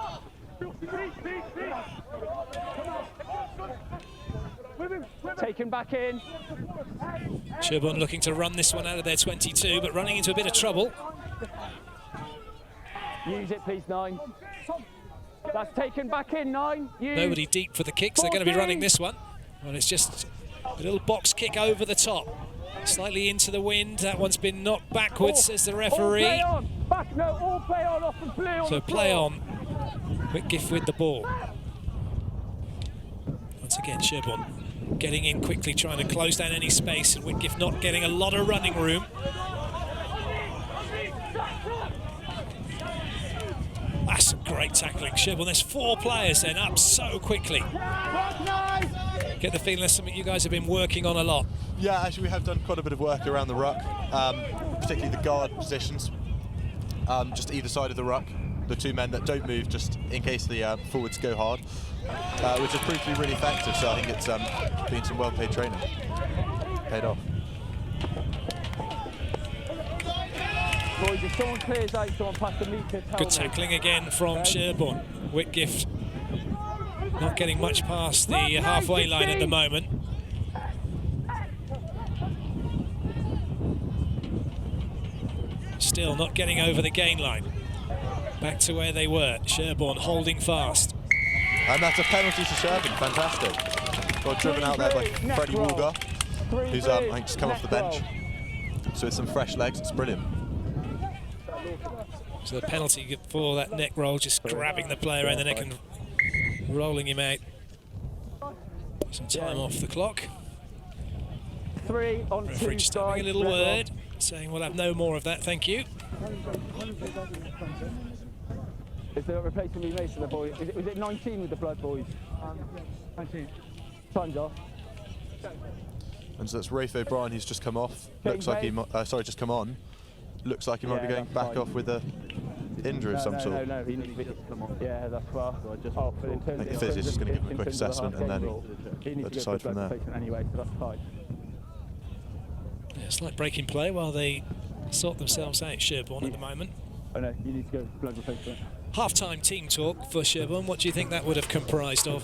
Taken back in. Sherborne looking to run this one out of their 22, but running into a bit of trouble. Use it, please, 9. That's taken back in, 9. Use. Nobody deep for the kicks. They're going to be running this one. Well, it's just a little box kick over the top. Slightly into the wind. That one's been knocked backwards, says the referee. All play on. Back, no, all play on off the blue. On So the play floor. on. Whitgift with the ball. Once again, Sherborne getting in quickly, trying to close down any space, and Whitgift not getting a lot of running room. That's some great tackling, Sherborne. There's 4 players then up so quickly. Get the feeling that's something you guys have been working on a lot. Yeah, actually we have done quite a bit of work around the ruck, particularly the guard positions, just either side of the ruck. The 2 men that don't move, just in case the forwards go hard, which has proved to be really effective. So I think it's been some well-paid training. Paid off. Boys, if someone clears out, someone past the meter, tell Good me. tackling again from Sherborne. Whitgift not getting much past the halfway line at the moment. Still not getting over the gain line. Back to where they were. Sherborne holding fast. And that's a penalty to Sherborne. Fantastic. Got driven out there by Freddie Walgar, who's I think just come off the bench. So with some fresh legs, it's brilliant. So the penalty for that neck roll, just grabbing the player around the neck and rolling him out. Some time off the clock. 3 on 2 Referee just having a little word, saying we'll have no more of that, thank you. Is there a replacement we made for the boys? Was it 19 with the blood boys? 19. Time's off. And so that's Rafe O'Brien, who's just come off. Looks like he just come on. Looks like he might be going back off with a injury of some sort. No, he needs to come off. Yeah, that's fast. I think the physio is just going to give him a quick assessment and then they'll decide from there. Anyway, so that's fine. Yeah, it's like breaking play while they sort themselves out, Sherborne, at the moment. Oh no, you need to go blood replacement. Half-time team talk for Sherborne. What do you think that would have comprised of?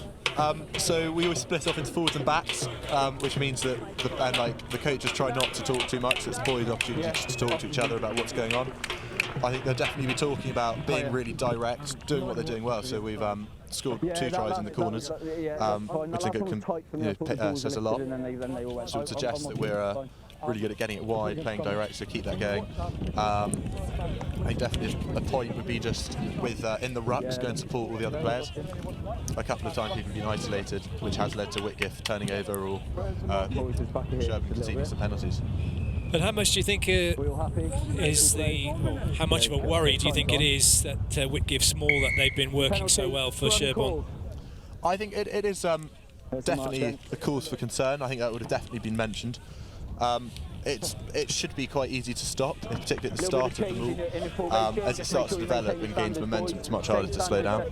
So we always split off into forwards and backs, which means that the coaches try not to talk too much. So it's boys' opportunity just to talk to each other about what's going on. I think they'll definitely be talking about being really direct, doing what they're doing well. So we've scored 2 tries in the corners, which I think says a lot. So it suggests that we're really good at getting it wide, playing direct, so keep that going. I think definitely a point would be just with in the rucks, go and support all the other players. A couple of times people have been isolated, which has led to Whitgift turning over or Sherborne conceding some penalties. But how much do you think how much of a worry do you think it is that Whitgift small that they've been working so well for Sherborne? I think it is definitely a cause for concern. I think that would have definitely been mentioned. It should be quite easy to stop, particularly at the start of the move. As it starts to develop and gains momentum, it's much harder to slow down.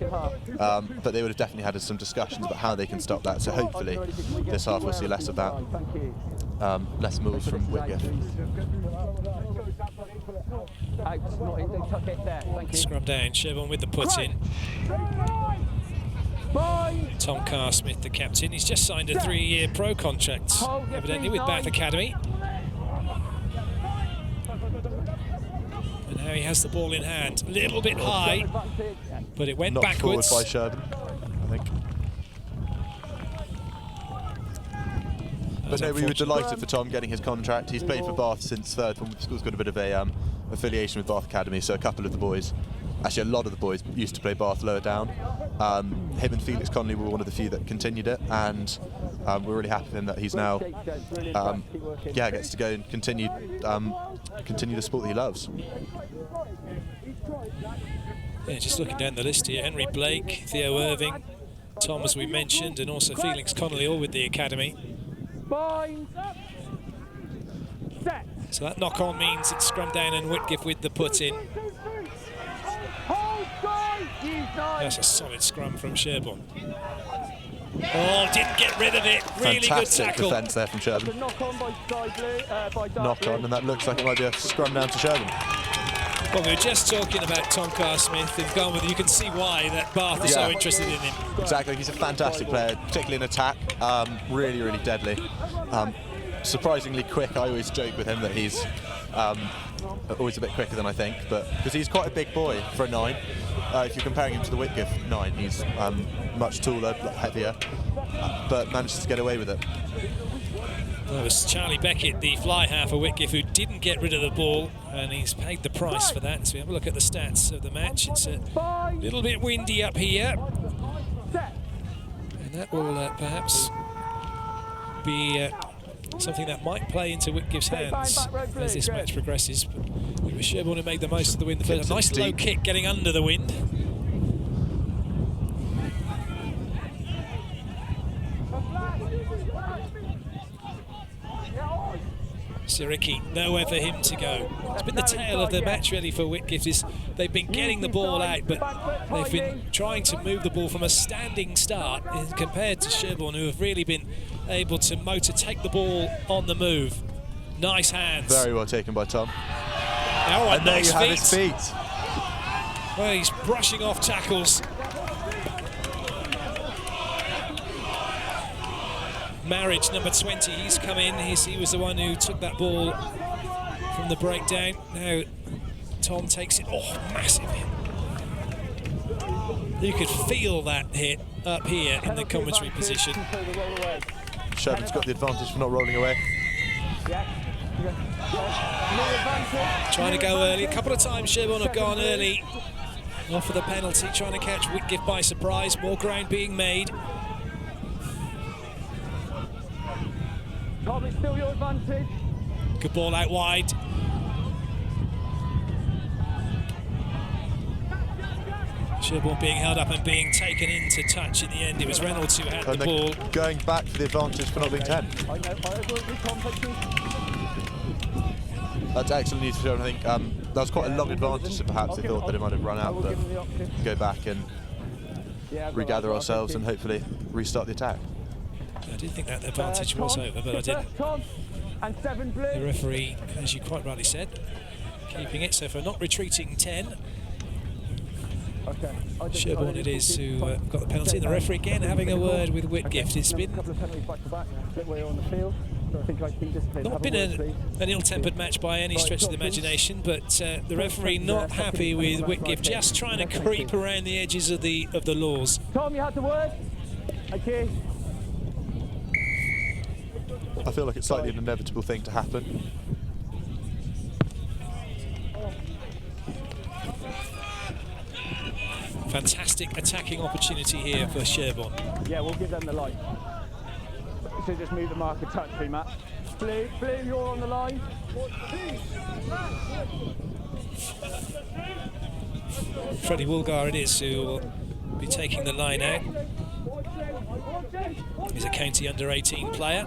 But they would have definitely had some discussions about how they can stop that. So hopefully this half we'll see less of that, less moves from Whitgift. Scrum down, Sherborne with the put in. Tom Carr-Smith, the captain, he's just signed a 3-year pro contract, evidently with Bath Academy. And now he has the ball in hand, a little bit high, but it went backwards. Forward by Sherborne, I think. But no, we were delighted for Tom getting his contract. He's played for Bath since third form. The school's got a bit of a affiliation with Bath Academy, so a couple of the boys, actually a lot of the boys, used to play Bath lower down. Him and Felix Connolly were one of the few that continued it, and we're really happy for him that he's now gets to go and continue the sport that he loves. Yeah, just looking down the list here, Henry Blake, Theo Irving, Tom, as we mentioned, and also Felix Connolly, all with the academy. So that knock-on means it's scrum down and Whitgift with the put in. That's a solid scrum from Sherborne. Oh, didn't get rid of it. Really Fantastic good tackle. defence there from Sherborne. Knock on, and that looks like it might be a scrum down to Sherborne. Well, we were just talking about Tom Carr-Smith in Garmouth. You can see why that Bath is so interested in him. Exactly, he's a fantastic player, particularly in attack. Really, really deadly. Surprisingly quick. I always joke with him that he's always a bit quicker than I think, but because he's quite a big boy for a 9. If you're comparing him to the Whitgift 9, he's much taller, heavier, but manages to get away with it. That was Charlie Beckett, the fly half for Whitgift, who didn't get rid of the ball, and he's paid the price for that. So we have a look at the stats of the match. It's a little bit windy up here, and that will perhaps be something that might play into Whitgift's hands as this match progresses. But it was Sherborne who made the most of the wind. A nice low kick getting under the wind. Siriki, nowhere for him to go. It's been the tale of the match really for Whitgift. Is they've been getting the ball out, but they've been trying to move the ball from a standing start compared to Sherborne, who have really been able to take the ball on the move. Nice hands. Very well taken by Tom. Oh, and nice there you have his feet. Well, he's brushing off tackles. Marriage, number 20, he's come in. He was the one who took that ball from the breakdown. Now Tom takes it. Oh, massive hit. You could feel that hit up here in the commentary position. Sherborne's got the advantage for not rolling away. Trying to go early. A couple of times Sherborne have gone early off of the penalty, trying to catch Whitgift by surprise. More ground being made. Tom, it's still your advantage. Good ball out wide. Sherborne being held up and being taken into touch in the end. It was Reynolds who had the ball. Going back for the advantage for not being 10. That's excellent news for Sherborne. I think that was quite a long advantage, so perhaps they thought that it might have run out, but go back and regather ourselves and hopefully restart the attack. I did think that advantage was over, but I didn't. The referee, as you quite rightly said, keeping it. So for not retreating 10, Sherborne it is who got the penalty. And the referee again having a word with Whitgift. It's been not been an ill-tempered match by any stretch of the imagination, but the referee not happy with Whitgift, just trying to creep around the edges of the laws. Tom, you had the word. Okay. I feel like it's slightly an inevitable thing to happen. Fantastic attacking opportunity here for Sherborne. Yeah, we'll give them the line. So just move the marker touch through, Matt. Blue, you're on the line. Freddie Woolgar it is who will be taking the line out. He's a county under-18 player.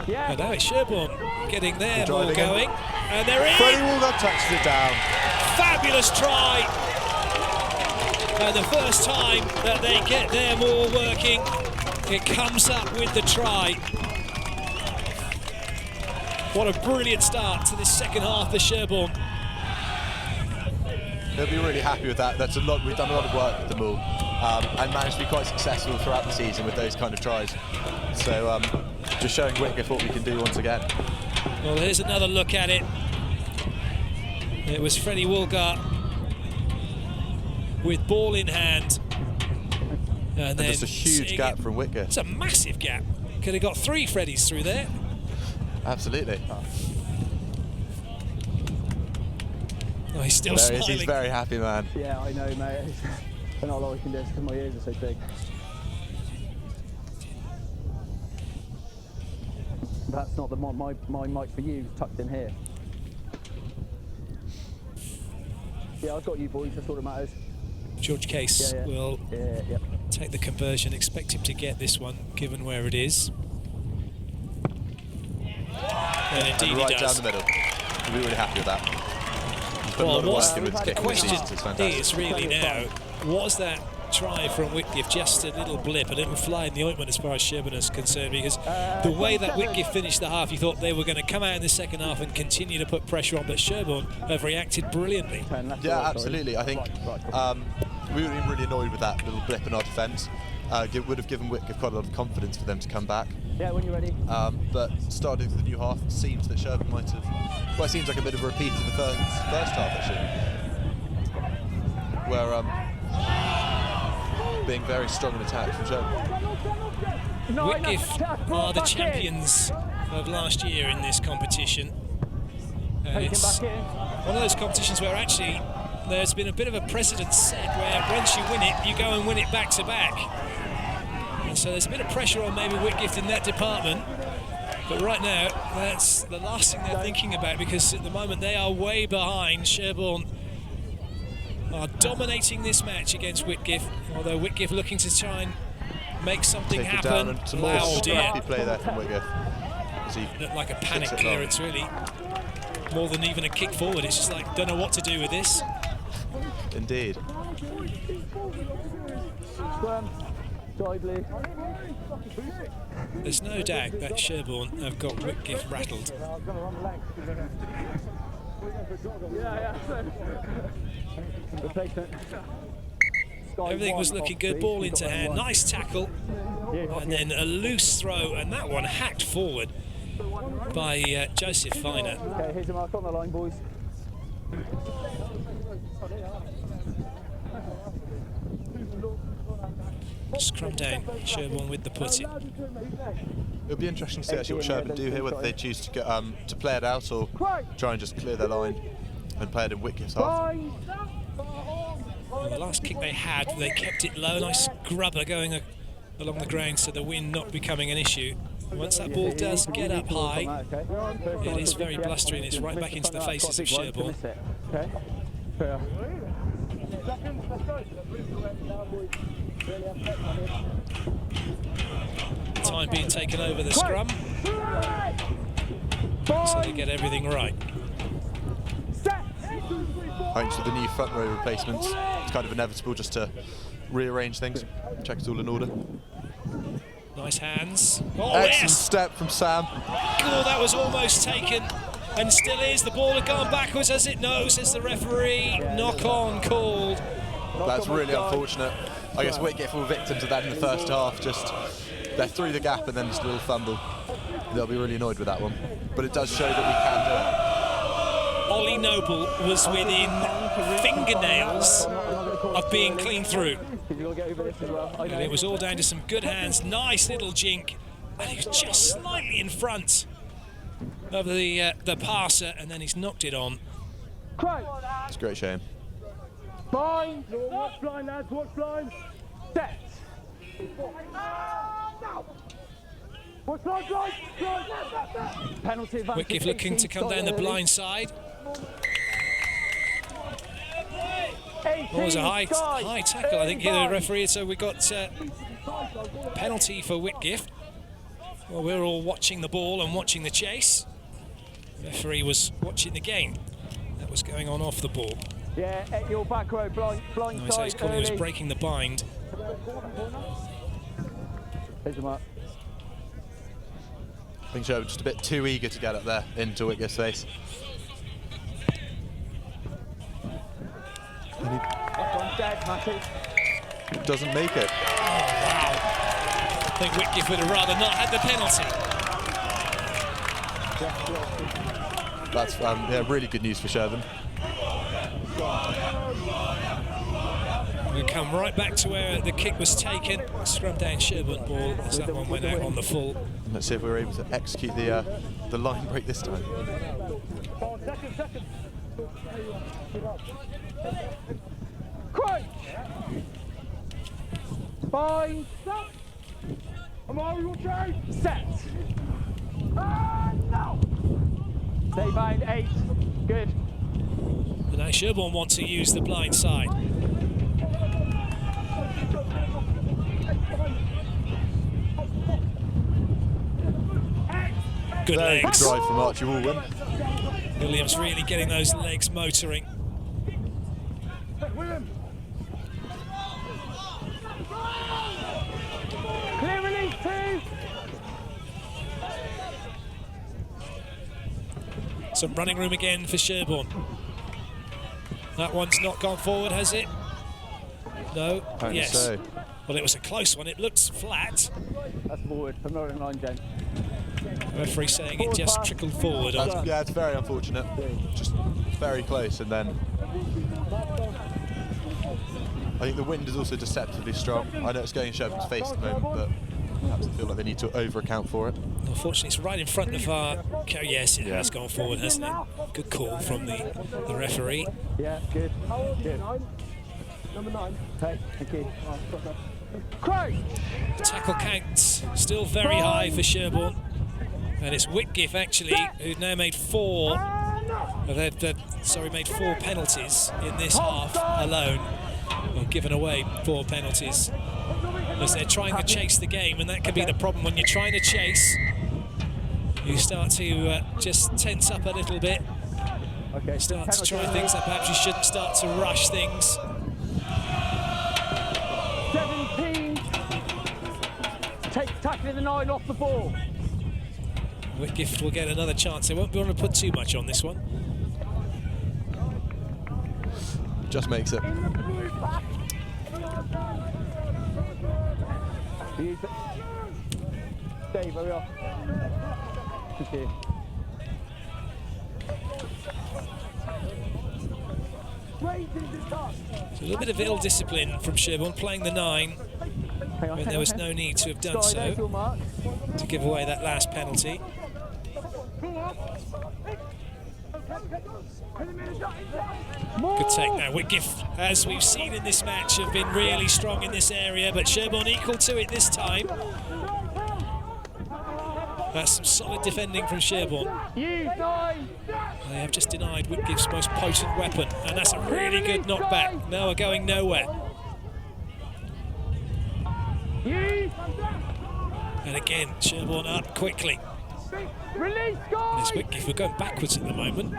And now it's Sherborne getting their ball going. And they're in! Freddie Woolgar touches it down. Fabulous try. And the first time that they get their ball working, it comes up with the try. What a brilliant start to this second half for Sherborne. They'll be really happy with that. That's a lot. We've done a lot of work with them all, and managed to be quite successful throughout the season with those kind of tries. So just showing Whitgift what we can do once again. Well, here's another look at it. It was Freddie Woolgar with ball in hand, and then just a huge gap from Whitgift. It's a massive gap. Could have got 3 Freddies through there. Absolutely. Oh, he's still smiling. He's very happy, man. Yeah, I know, mate. And all I can do is because my ears are so big. That's not my mic for you, tucked in here. Yeah, I've got you boys, that's all that matters. George Case will take the conversion. Expect him to get this one, given where it is. And indeed right he does. down the middle. We'll be really happy with that. Well, the question is really now, was that try from Whitgift, just a little blip, a little fly in the ointment as far as Sherborne is concerned, because the way that Whitgift finished the half, you thought they were going to come out in the second half and continue to put pressure on, but Sherborne have reacted brilliantly. Yeah, absolutely. I think we would have been really annoyed with that little blip in our defence. It would have given Whitgift quite a lot of confidence for them to come back. Yeah, when you're ready. But starting with the new half, it seems that Sherborne might have... Well, it seems like a bit of a repeat of the first half, actually. Where being very strong in attack from Sherborne. Whitgift are the champions of last year in this competition. And it's one of those competitions where actually there's been a bit of a precedent set where once you win it, you go and win it back to back. And so there's a bit of pressure on maybe Whitgift in that department. But right now, that's the last thing they're thinking about, because at the moment they are way behind. Sherborne are dominating this match against Whitgift, although Whitgift looking to try and make something Take it down, happen. and some more scrappy play there from Whitgift. Looked like a panic clearance, really. More than even a kick forward, it's just like, don't know what to do with this. Indeed. There's no doubt that Sherborne have got Whitgift rattled. Everything was looking good, ball into hand, nice tackle, and then a loose throw, and that one hacked forward by Joseph Finer. Okay, here's your mark on the line, boys. Scrum down, Sherborne with the put-in. It'll be interesting to see actually what Sherborne do here, whether they choose to go, to play it out or try and just clear their line and play it in Whitgift's half. Well, the last kick they had, they kept it low, nice grubber going along the ground, so the wind not becoming an issue. Once that ball does get up high, it is very blustery and it's right back into the faces of Sherborne. Time being taken over the scrum, so they get everything right. Thanks to the new front row replacements, it's kind of inevitable just to rearrange things, check it's all in order. Nice hands. Oh, excellent yes! step from Sam. Oh, that was almost taken, and still is. The ball had gone backwards as it knows, as the referee. Knock on called. That's really unfortunate. I guess Whitgift were victims of that in the first half. Just they're through the gap and then just a little fumble. They'll be really annoyed with that one. But it does show that we can do it. Ollie Noble was within fingernails of being clean through. And it was all down to some good hands, nice little jink, and he was just slightly in front of the passer, and then he's knocked it on. It's a great shame. Blind! Watch blind, lads, watch blind! Set! Watch blind, blind, blind! Penalty advantage. Whitgift looking to come down the blind side. Oh, it was a high tackle, I think, here, the referee. So we got penalty for Whitgift. Well, we're all watching the ball and watching the chase. The referee was watching the game that was going on off the ball. Yeah, at your back row, blind No, so he's calling, he was breaking the bind. Here's your mark. I think Sherborne just a bit too eager to get up there into Whitgift's face. Doesn't make it. Oh, wow. I think Whitgift would have rather not had the penalty. That's yeah, really good news for Sherborne. We come right back to where the kick was taken. Scrum down Sherborne ball as that one went out on the full. Let's see if we're able to execute the line break this time. Crunch! Bind! I'm on set! No! Stay bind, 8. Good. But now Sherborne want to use the blind side. Good legs. Drive from Archie Woolwyn. Williams really getting those legs motoring. Some running room again for Sherborne. That one's not gone forward, has it? No. Yes. So. Well, it was a close one. It looks flat. That's forward from Northern Line, Jen. The referee saying it just trickled forward. Yeah, it's very unfortunate. Just very close, and then I think the wind is also deceptively strong. I know it's going in Sherborne's face at the moment, but perhaps they feel like they need to over-account for it. Unfortunately, it's right in front of our... Yes, it has gone forward, hasn't it? Good call from the referee. Yeah, good. Good. Number 9. Okay, thank you. Tackle counts still very high for Sherborne. And it's Whitgift, actually, who've now made four penalties in this half alone. Well, given away 4 penalties. As they're trying to chase the game, and that can be the problem when you're trying to chase. You start to just tense up a little bit. Start to try things that perhaps you shouldn't start to rush things. 17. Tackling the 9 off the ball. Whitgift will get another chance. They won't be able to put too much on this one. Just makes it. Dave, hurry up. Thank you. So a little bit of ill discipline from Sherborne, playing the 9 when there was no need to have done so to give away that last penalty. Good take now. Whitgift, as we've seen in this match, have been really strong in this area, but Sherborne equal to it this time. That's some solid defending from Sherborne. They have just denied Whitgift's most potent weapon, and that's a really good knockback. Now we're going nowhere. And again, Sherborne up quickly. It's Whitgift, we're going backwards at the moment.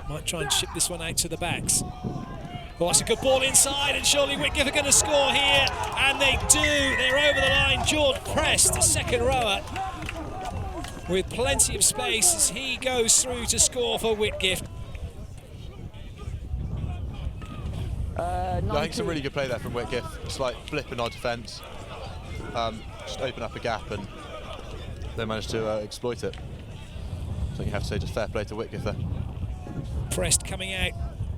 Might try and ship this one out to the backs. Well, that's a good ball inside, and surely Whitgift are going to score here, and they do. They're over the line. George Prest, the second rower, with plenty of space as he goes through to score for Whitgift. I think some really good play there from Whitgift. Slight blip in our defence. Just open up a gap, and they managed to exploit it. I think you have to say just fair play to Whitgift there. Prest coming out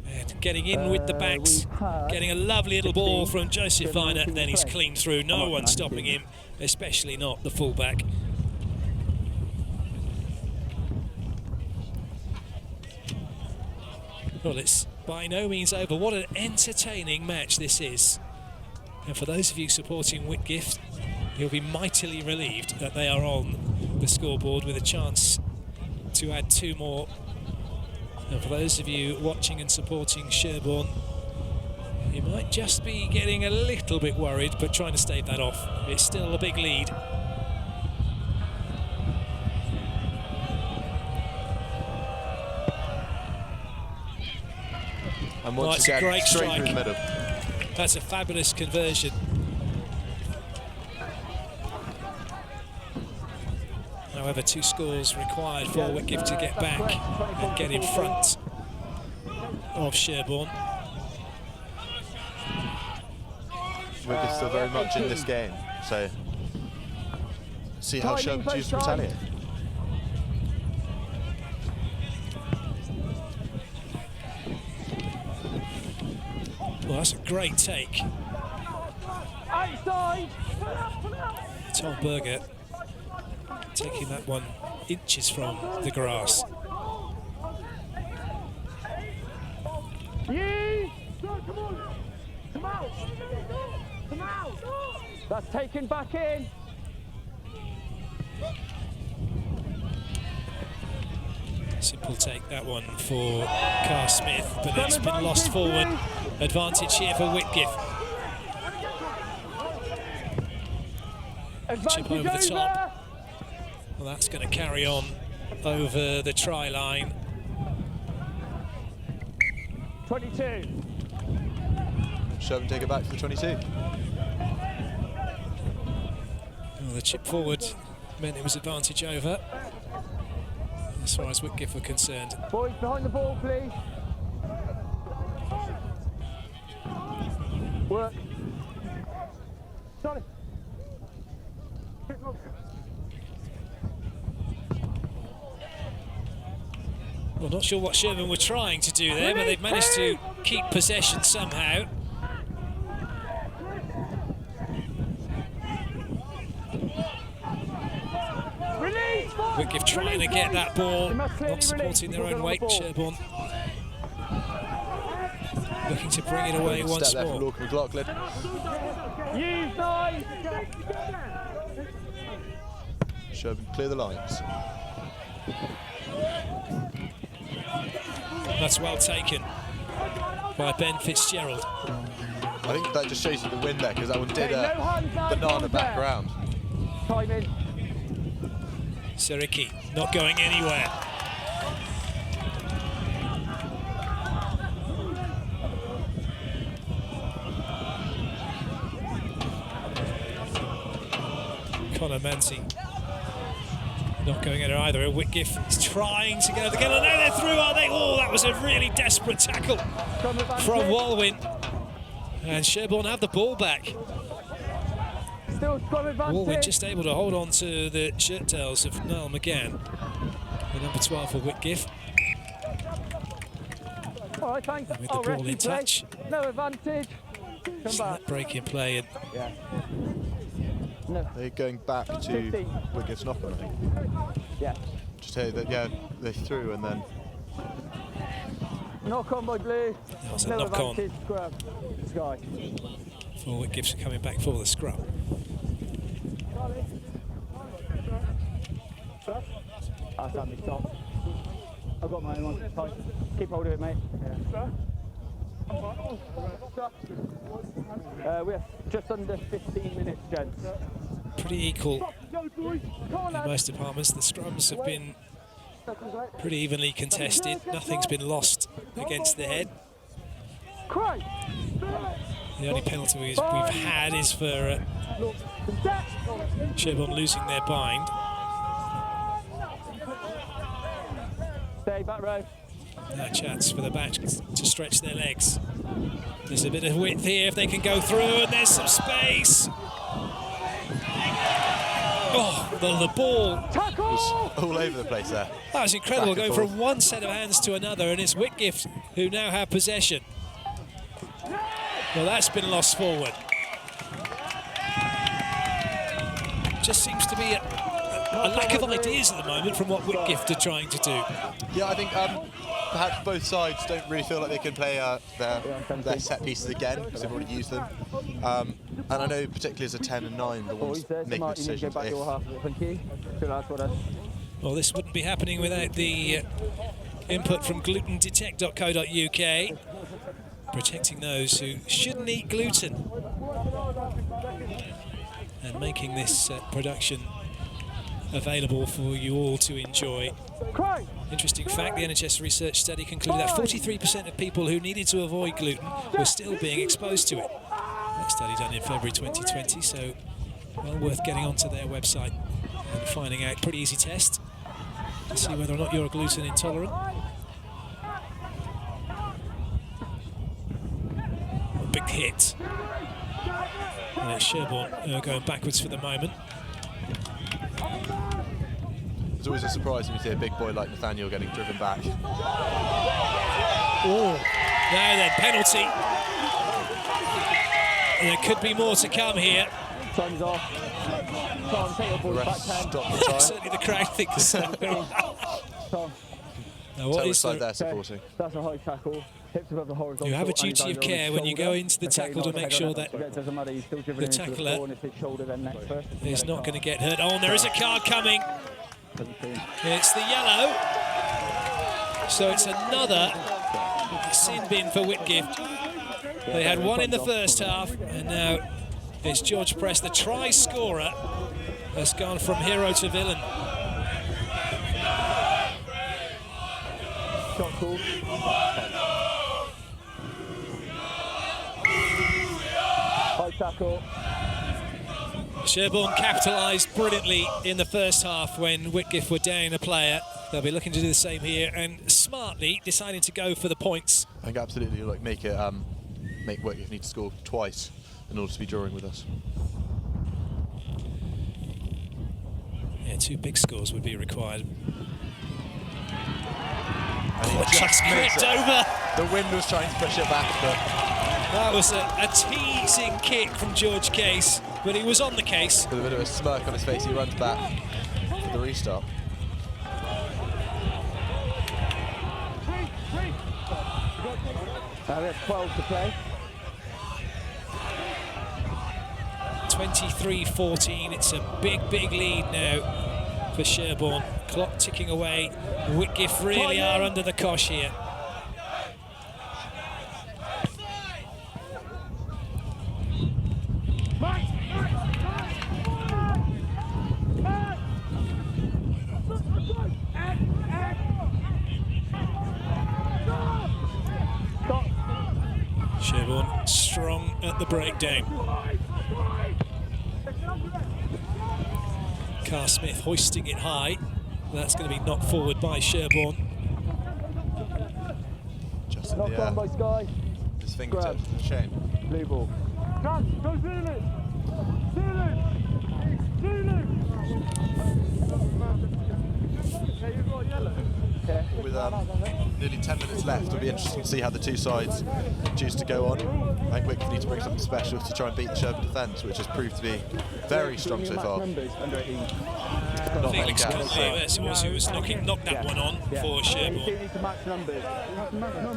and getting in with the backs, getting a lovely little ball from Joseph Viner, and then he's clean through. No one stopping him, especially not the fullback. Well, it's by no means over. What an entertaining match this is. And for those of you supporting Whitgift, you'll be mightily relieved that they are on the scoreboard with a chance to add 2 more. And for those of you watching and supporting Sherborne, you might just be getting a little bit worried, but trying to stave that off. It's still a big lead. And Well, once that's a again, great straight strike. through the middle. That's a fabulous conversion. However, 2 scores required for Whitgift to get back and get in front of Sherborne. Whitgift's still very much in this game, so see how Sherborne chooses to retaliate. Well, that's a great take. Tom Berger taking that one inches from the grass. That's taken back in. Simple take that one for Carr Smith, but it's been lost forward. Advantage here for Whitgift. Chip over the top. Well, that's going to carry on over the try line. 22. Sherborne take it back to the 22. Well, the chip forward meant it was advantage over. as far as Whitgift were concerned. Boys, behind the ball, please. Work. Sorry. Well, not sure what Sherborne were trying to do there, but they've managed to keep possession somehow. Whitgift trying to get that ball, not supporting their own weight. Sherborne looking to bring it away once Step there from more. Lorcan McLaughlin. Sherborne clear the lines. That's well taken by Ben Fitzgerald. I think that just shows you the win there, because that one did a banana back round. Timing. Seriki not going anywhere. Connor Mancy not going at her either. Whitgift is trying to get again. Oh, no, they're through, are they? Oh, that was a really desperate tackle from Walwyn. And Sherborne have the ball back. Still scrum advantage. Walwyn just able to hold on to the shirt tails of Niall McGann. The number 12 for Whitgift. All right, thanks. With the ball in touch. No advantage. Come back. Break in play. And Yeah. No. They're going back to 50. Whitgift's knock on, I think. Yeah. Just here, that, yeah, they threw and then. Knock on by Blue. That was a No knock on. advantage. Scrum. Sky. for Whitgift coming back for the scrum. That's at me, stop. I've got my own one. Tight. Keep hold of it, mate. Yeah. We have just under 15 minutes, gents. Pretty equal in most departments. The scrums have been pretty evenly contested. Nothing's been lost against the head. The only penalty we've had is for Sherborne losing their bind. Stay back row. No chance for the back to stretch their legs. There's a bit of width here if they can go through, and there's some space. Oh, the ball was all over the place there. That was incredible, Back and going forth. from one set of hands to another, and it's Whitgift who now have possession. Well, that's been lost forward. Just seems to be a lack of ideas at the moment from what Whitgift are trying to do. Yeah, I think perhaps both sides don't really feel like they can play their set pieces again because they've already used them. And I know particularly as a 10 and 9, the ones making the decisions. Thank you. Well, this wouldn't be happening without the input from glutendetect.co.uk, protecting those who shouldn't eat gluten and making this production available for you all to enjoy. Interesting fact, the NHS research study concluded that 43% of people who needed to avoid gluten were still being exposed to it. That study done in February 2020, so well worth getting onto their website and finding out. Pretty easy test to see whether or not you're gluten intolerant. A big hit. And it's Sherborne going backwards for the moment. It's always a surprise when you see a big boy like Nathaniel getting driven back. Oh, now then, penalty. And there could be more to come here. Time's off. Tom, take your The boys back rest 10. stop the time. Certainly the crowd thinks so. Tom, Now, what Tell is us like the, they're supporting. that's a high tackle. Hips above the horizontal. You have a and duty he's of over on care his when you go shoulder. into the Okay, tackle to not make head sure on that It doesn't matter, he's still driven the into the tackler floor, and it's his shoulder then next first. is not going to get hurt. Oh, and there is a card coming. It's the yellow. So it's another sin bin for Whitgift. They had one in the first half, and now it's George Press, the try scorer, has gone from hero to villain. Shot call. High tackle. Sherborne capitalised brilliantly in the first half when Whitgift were down a player. They'll be looking to do the same here and smartly deciding to go for the points. I think absolutely make Whitgift need to score twice in order to be drawing with us. Yeah, 2 big scores would be required. And he Just kicked over. The wind was trying to push it back, but That was a teasing kick from George Case, but he was on the case. with a bit of a smirk on his face, he runs back for the restart. Now we have 12 to play. 23-14, it's a big lead now for Sherborne. Clock ticking away. Whitgift really are under the cosh here. Sherborne strong at the breakdown. Carr Smith hoisting it high. That's going to be knocked forward by Sherborne. Just in Knock the on by Sky. his fingertips. Shame. Blue ball. Go Zealand! Zealand! You've got yellow. With nearly 10 minutes left, it'll be interesting to see how the two sides choose to go on. I think Whitgift need to bring something special to try and beat the Sherborne defence, which has proved to be very strong so far. Not many Felix gaps. Conley was knocked that one on for Sherborne.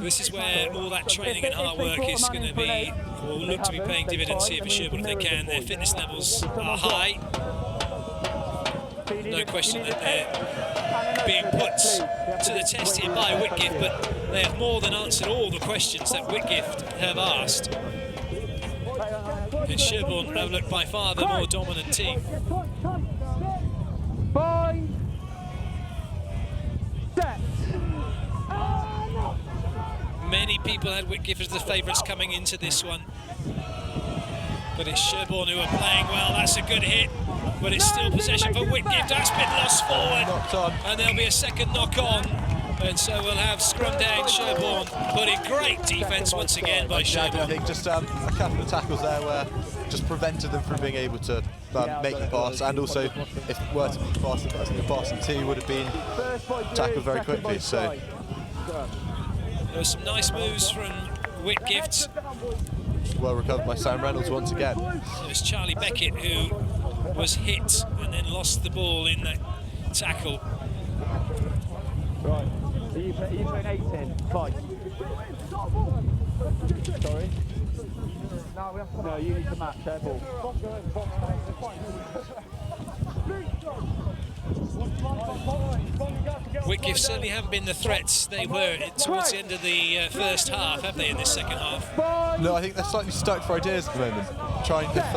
This is where all that training and hard work is going to be, will look to be paying dividends here for Sherborne if they can. Their fitness levels are high. No question that they're being put to the test here by Whitgift, but they have more than answered all the questions that Whitgift have asked. And Sherborne have looked by far the more dominant team. Bind. Set. Many people had Whitgift as the favourites coming into this one. But it's Sherborne who are playing well. That's a good hit, but it's still possession for Whitgift. That's been lost forward. Knocked on. And there'll be a second knock on. And so we'll have scrum down Sherborne, but in great defence once again by Exactly, I Sherborne. think just a couple of tackles there where just prevented them from being able to make the pass, and also if it were to be faster, the passing two would have been tackled very quickly. So There were some nice moves from Whitgift. well recovered by Sam Reynolds once again. It was Charlie Beckett who was hit and then lost the ball in that tackle. Right. Are you putting 8 in? Fight. Sorry. No, you need to match their ball. Whitgift certainly haven't been the threats they were towards the end of the first half, have they, in this second half? No, I think they're slightly stuck for ideas at the moment. Trying if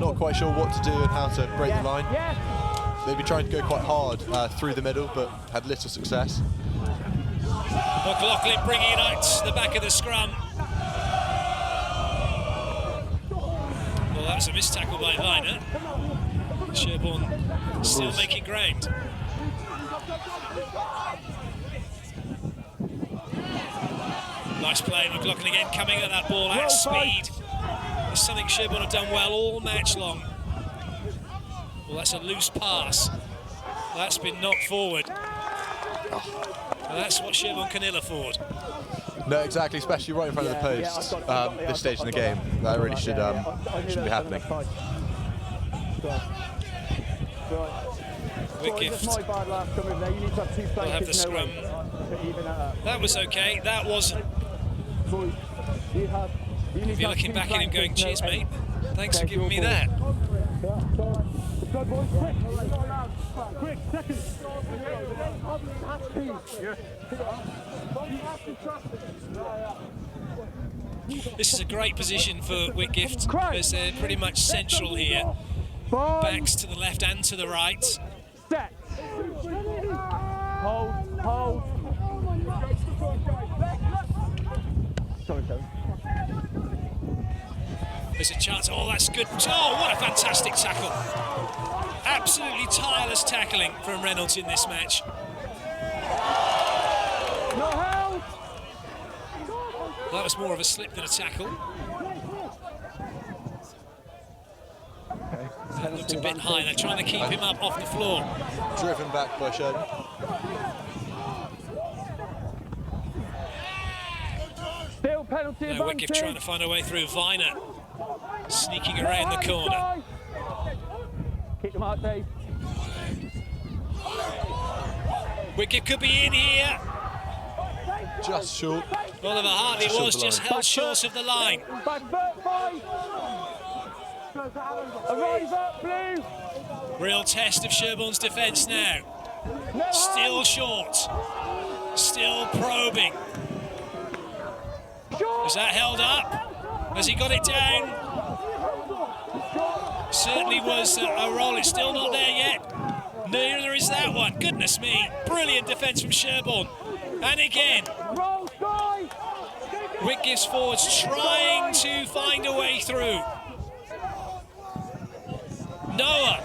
not quite sure what to do and how to break the line. They'd be trying to go quite hard through the middle, but had little success. McLaughlin bringing it out to the back of the scrum. Well, that was a missed tackle by Viner. Sherborne still making ground. Nice play, McLaughlin again coming at that ball at speed. It's something Sherborne have done well all match long. Well, that's a loose pass. That's been knocked forward. And that's what Sherborne can ill afford. No, exactly, especially right in front of the post. This stage in the game, that really shouldn't be happening. Whitgift will have the scrum. That was okay, that wasn't. If you're looking back at him going, cheers mate, thanks for giving me that. This is a great position for Whitgift because they're pretty much central here. Backs to the left and to the right. Set. Hold. Sorry. There's a chance. Oh, that's good. Oh, what a fantastic tackle. Absolutely tireless tackling from Reynolds in this match. No help! That was more of a slip than a tackle. That looked a bit high. They're trying to keep him up off the floor. Driven back by Sherborne. Still penalty advantage. Whitgift trying to find a way through. Viner sneaking around the corner. Keep them out, Dave. Whitgift could be in here. Just short. Oliver Hartley was just held short of the line. Back foot, five. Arrive up, blue. Real test of Sherborne's defence now. Still short. Still probing. Is that held up? Has he got it down? Certainly was a roll. It's still not there yet. Neither is that one. Goodness me. Brilliant defence from Sherborne. And again, Whitgift's forwards trying to find a way through. Noah.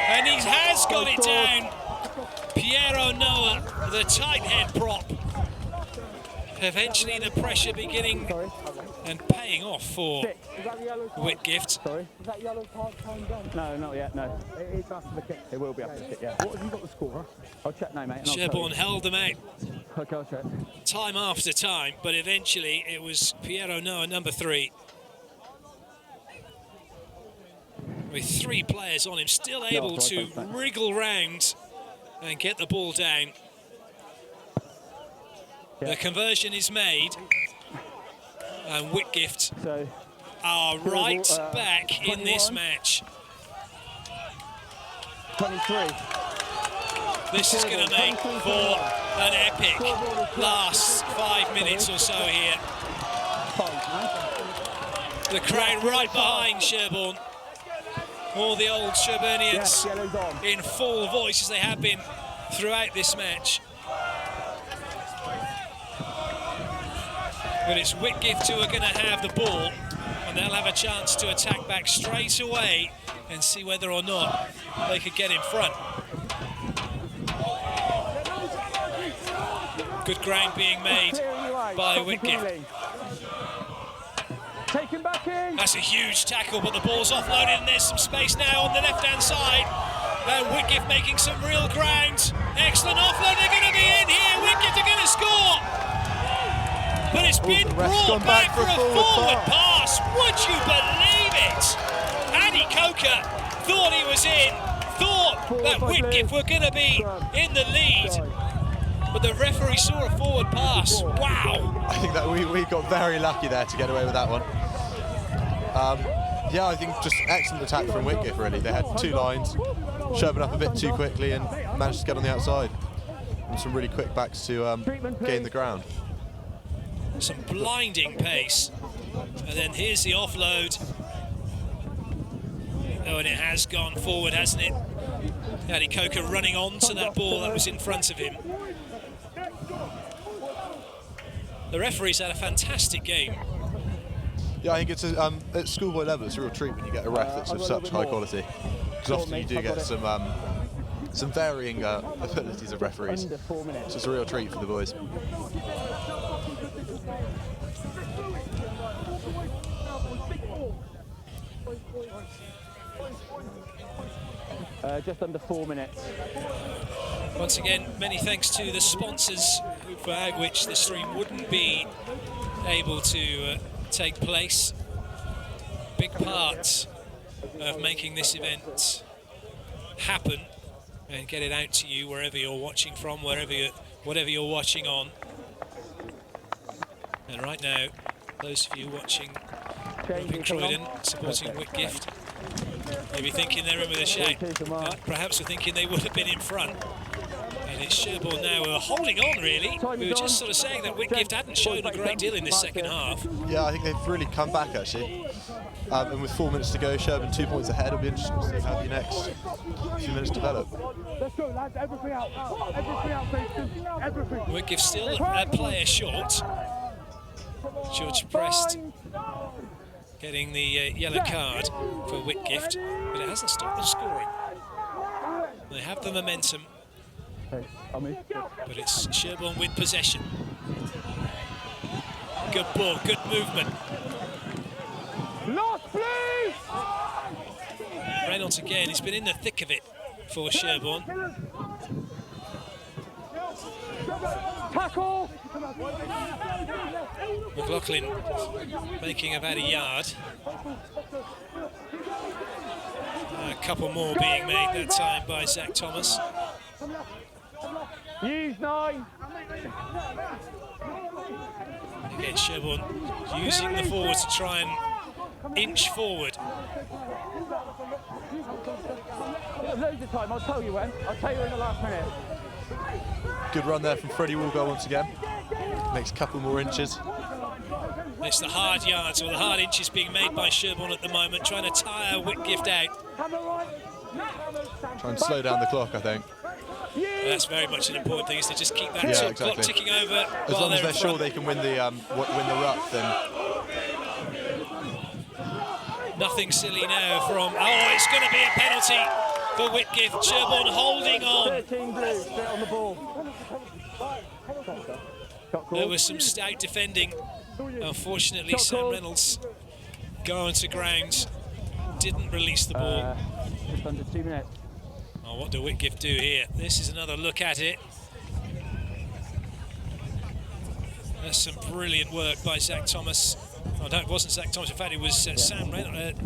And he has got it down. Piero Noah, the tight head prop. Eventually the pressure beginning and paying off for Whitgift. Sorry? Is that yellow card time done? No, not yet, no. It's after the kick. It will be after the kick, yeah. What have you got the score, huh? I'll check now, mate. Sherborne held them out Okay, I'll check. time after time, but eventually it was Piero Noah, number 3. With 3 players on him, still able to wriggle round and get the ball down. The conversion is made, and Whitgift are right back in this match. 23. This is going to make for an epic last 5 minutes or so here. The crowd right behind Sherborne. All the old Sherbornians in full voice as they have been throughout this match. But it's Whitgift who are going to have the ball, and they'll have a chance to attack back straight away and see whether or not they could get in front. Good ground being made by Whitgift. Take him back in. That's a huge tackle, but the ball's offloaded, and there's some space now on the left-hand side. And Whitgift making some real ground. Excellent offload. They're going to be in here. Whitgift are going to score. But it's been brought back for a forward pass. Would you believe it? Andy Coker thought he was in, thought that Whitgift were going to be in the lead. But the referee saw a forward pass. Wow. I think that we got very lucky there to get away with that one. Yeah, I think just excellent attack from Whitgift, really. They had 2 lines, shoving up a bit too quickly and managed to get on the outside. And some really quick backs to gain the ground. Some blinding pace. And then here's the offload. Oh, and it has gone forward, hasn't it? Andy Coker running onto that ball that was in front of him. The referee's had a fantastic game. Yeah, I think it's at schoolboy level, it's a real treat when you get a ref that's of such high quality. Because often you do get some varying abilities of referees. So it's a real treat for the boys. Just under 4 minutes. Once again, many thanks to the sponsors without which the stream wouldn't be able to take place. Big part of making this event happen and get it out to you wherever you're watching from, whatever you're watching on. And right now, those of you watching Rugby Croydon supporting Whitgift, maybe thinking they're in with a shout. Perhaps we're thinking they would have been in front. And it's Sherborne now who are holding on, really. We were just sort of saying that Whitgift hadn't shown a great deal in this second half. Yeah, I think they've really come back, actually. And with 4 minutes to go, Sherborne 2 points ahead. It'll be interesting to see how the next few minutes develop. Let's go, lads. Everything out. Everything out, Everything. Whitgift still a player short. George Prest getting the yellow card for Whitgift, but it hasn't stopped them scoring. They have the momentum, but it's Sherborne with possession. Good ball, good movement. Lost, please! Reynolds again, he's been in the thick of it for Sherborne. Tackle! McLaughlin making about a yard. A couple more being made that time by Zach Thomas. Use 9. Again, Sherborne using the forwards to try and inch forward. Loads of time, I'll tell you when. I'll tell you in the last minute. Good run there from Freddie Walgo once again. Makes a couple more inches. It's the hard yards or the hard inches being made by Sherborne at the moment, trying to tire Whitgift out. Try and slow down the clock, I think. That's very much an important thing, is to just keep that clock ticking over. As long as they're sure they can win the ruck, then. Nothing silly now from. Oh, it's going to be a penalty for Whitgift. Sherborne holding on. 13 blue, straight on the ball. There was some stout defending. Unfortunately, Sam Reynolds going to ground, didn't release the ball. Just under 2 minutes. Oh, what do Whitgift do here? This is another look at it. That's some brilliant work by Zach Thomas. Oh, no, it wasn't Zach Thomas. In fact, it was Sam Reynolds.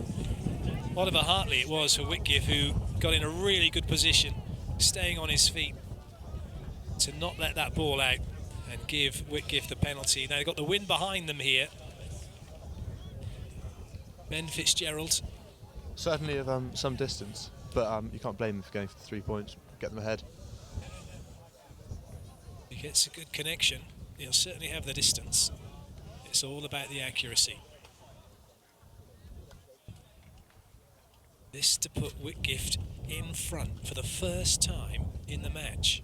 Oliver Hartley it was for Whitgift, who got in a really good position, staying on his feet to not let that ball out and give Whitgift the penalty. Now they've got the wind behind them here. Ben Fitzgerald. Certainly of some distance, but you can't blame them for going for the 3 points, get them ahead. He gets a good connection. He'll certainly have the distance. It's all about the accuracy. This to put Whitgift in front for the first time in the match.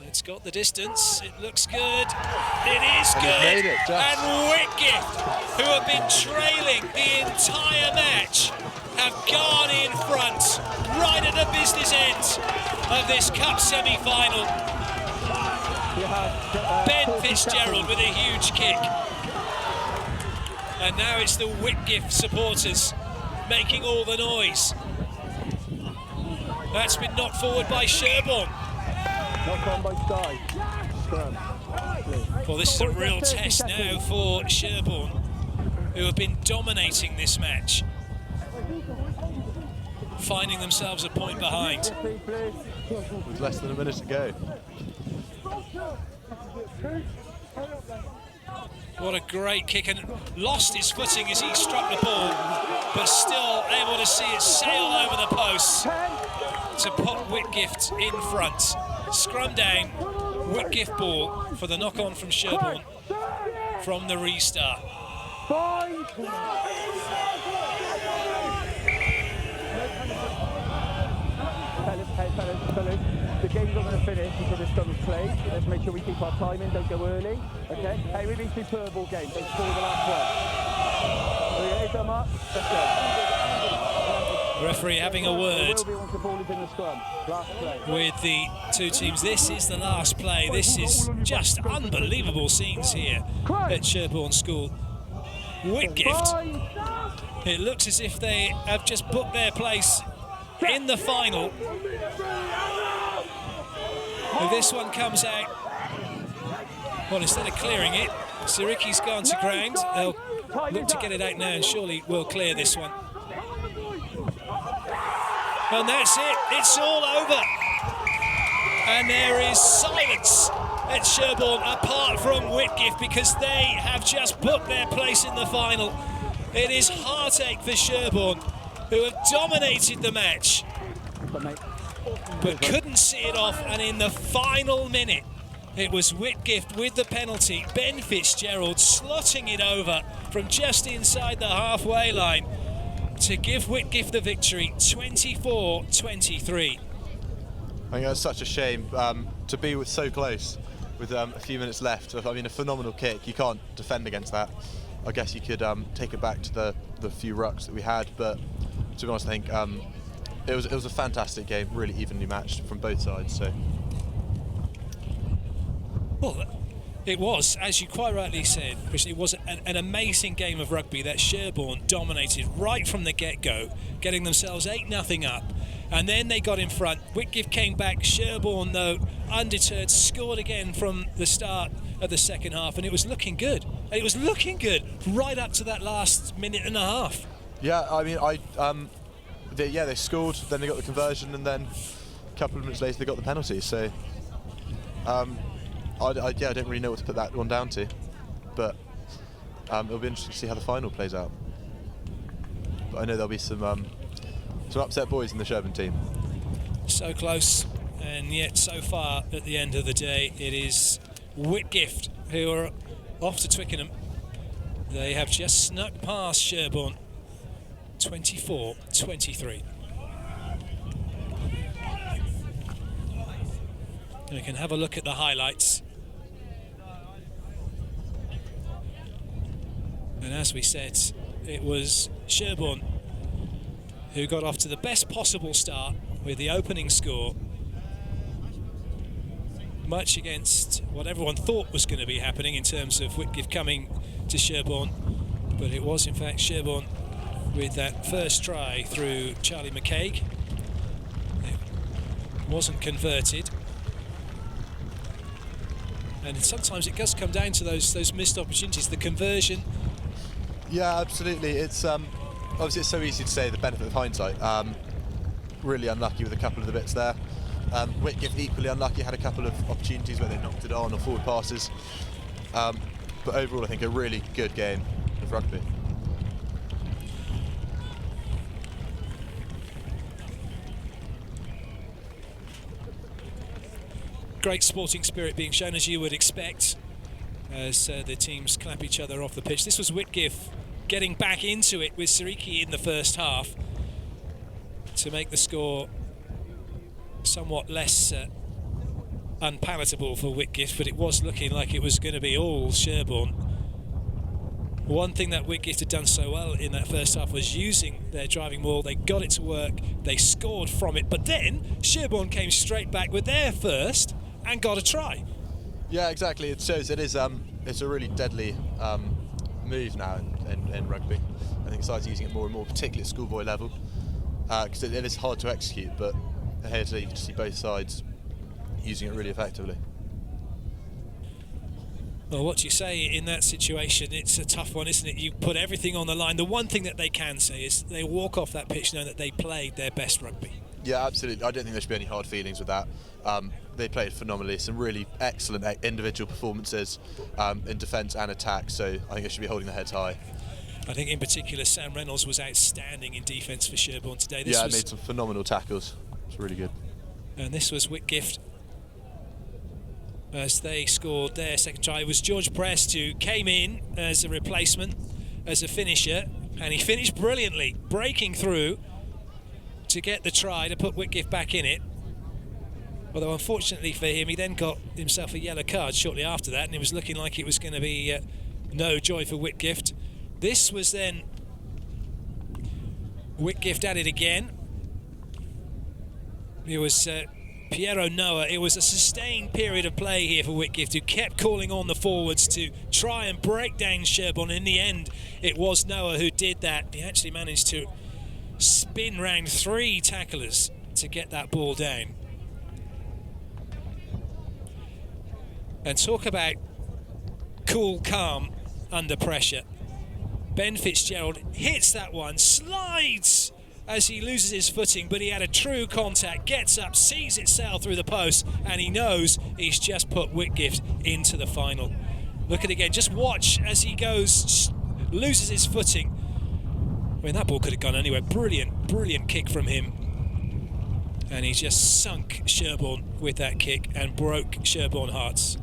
It's got the distance, it looks good, it is good, and Whitgift, who have been trailing the entire match, have gone in front, right at the business end of this cup semi-final. Ben Fitzgerald with a huge kick. And now it's the Whitgift supporters making all the noise. That's been knocked forward by Sherborne. Knock on by Sky. Well, this is a real test now for Sherborne, who have been dominating this match, finding themselves a point behind. With less than a minute to go. What a great kick, and lost his footing as he struck the ball, but still able to see it sail over the posts to put Whitgift in front. Scrum down, Whitgift ball for the knock-on from Sherborne from the restart. Fellas, the game's not going to finish until this scrum is played. Let's make sure we keep our time in, don't go early. Okay? Hey, we've been superb all game. Don't score the last one. Okay, thumb up. Let's go. Referee having a word The ball is in the scrum. Last play. with the two teams. This is the last play. This is just unbelievable scenes here at Sherborne School. Whitgift, it looks as if they have just booked their place in the final. If this one comes out, well, instead of clearing it, Siriki's gone to ground. They'll look to get it out now and surely will clear this one. And that's it, it's all over. And there is silence at Sherborne apart from Whitgift, because they have just booked their place in the final. It is heartache for Sherborne, who have dominated the match but couldn't see it off, and in the final minute it was Whitgift with the penalty. Ben Fitzgerald slotting it over from just inside the halfway line to give Whitgift the victory, 24-23. I think that's such a shame to be so close with a few minutes left. I mean, a phenomenal kick. You can't defend against that. I guess you could take it back to the few rucks that we had, but to be honest, I think it was a fantastic game, really evenly matched from both sides. So, well, it was, as you quite rightly said, Christian, it was an amazing game of rugby that Sherborne dominated right from the get-go, getting themselves 8-0 up. And then they got in front. Whitgift came back. Sherborne, though, undeterred, scored again from the start of the second half, and it was looking good. It was looking good right up to that last minute and a half. Yeah, I mean, they scored, then they got the conversion, and then a couple of minutes later they got the penalty. So, I don't really know what to put that one down to, but it'll be interesting to see how the final plays out. But I know there'll be some upset boys in the Sherborne team. So close, and yet so far at the end of the day, it is Whitgift who are off to Twickenham. They have just snuck past Sherborne, 24-23. We can have a look at the highlights. And as we said, it was Sherborne who got off to the best possible start with the opening score, much against what everyone thought was going to be happening in terms of Whitgift coming to Sherborne. But it was in fact Sherborne with that first try through Charlie McCaig. It wasn't converted. And sometimes it does come down to those missed opportunities, the conversion. Yeah, absolutely. It's obviously it's so easy to say the benefit of hindsight. Really unlucky with a couple of the bits there. Whitgift equally unlucky, had a couple of opportunities where they knocked it on or forward passes. But overall, I think a really good game of rugby. Great sporting spirit being shown, as you would expect, as the teams clap each other off the pitch. This was Whitgift getting back into it with Siriki in the first half to make the score somewhat less unpalatable for Whitgift, but it was looking like it was going to be all Sherborne. One thing that Whitgift had done so well in that first half was using their driving maul. They got it to work, they scored from it, but then Sherborne came straight back with their first and got a try. Yeah, exactly. It shows it's a really deadly move now in rugby. I think sides are using it more and more, particularly at schoolboy level, because it is hard to execute, but here today you can see both sides using it really effectively. Well, what do you say in that situation? It's a tough one, isn't it? You put everything on the line. The one thing that they can say is they walk off that pitch knowing that they played their best rugby. Yeah, absolutely. I don't think there should be any hard feelings with that. They played phenomenally. Some really excellent individual performances in defence and attack, so I think they should be holding their heads high. I think in particular Sam Reynolds was outstanding in defence for Sherborne today. He made some phenomenal tackles. It's really good. And this was Whitgift as they scored their second try. It was George Prest who came in as a replacement, as a finisher, and he finished brilliantly, breaking through to get the try to put Whitgift back in it. Although unfortunately for him, he then got himself a yellow card shortly after that, and it was looking like it was going to be no joy for Whitgift. This was then Whitgift at it again. It was Piero Noah. It was a sustained period of play here for Whitgift, who kept calling on the forwards to try and break down Sherborne. In the end, it was Noah who did that. He actually managed to spin round 3 tacklers to get that ball down. And talk about cool, calm under pressure. Ben Fitzgerald hits that one, slides as he loses his footing, but he had a true contact, gets up, sees it sail through the post, and he knows he's just put Whitgift into the final. Look at it again, just watch as he goes, loses his footing. I mean, that ball could have gone anywhere. Brilliant, brilliant kick from him. And he just sunk Sherborne with that kick and broke Sherborne hearts.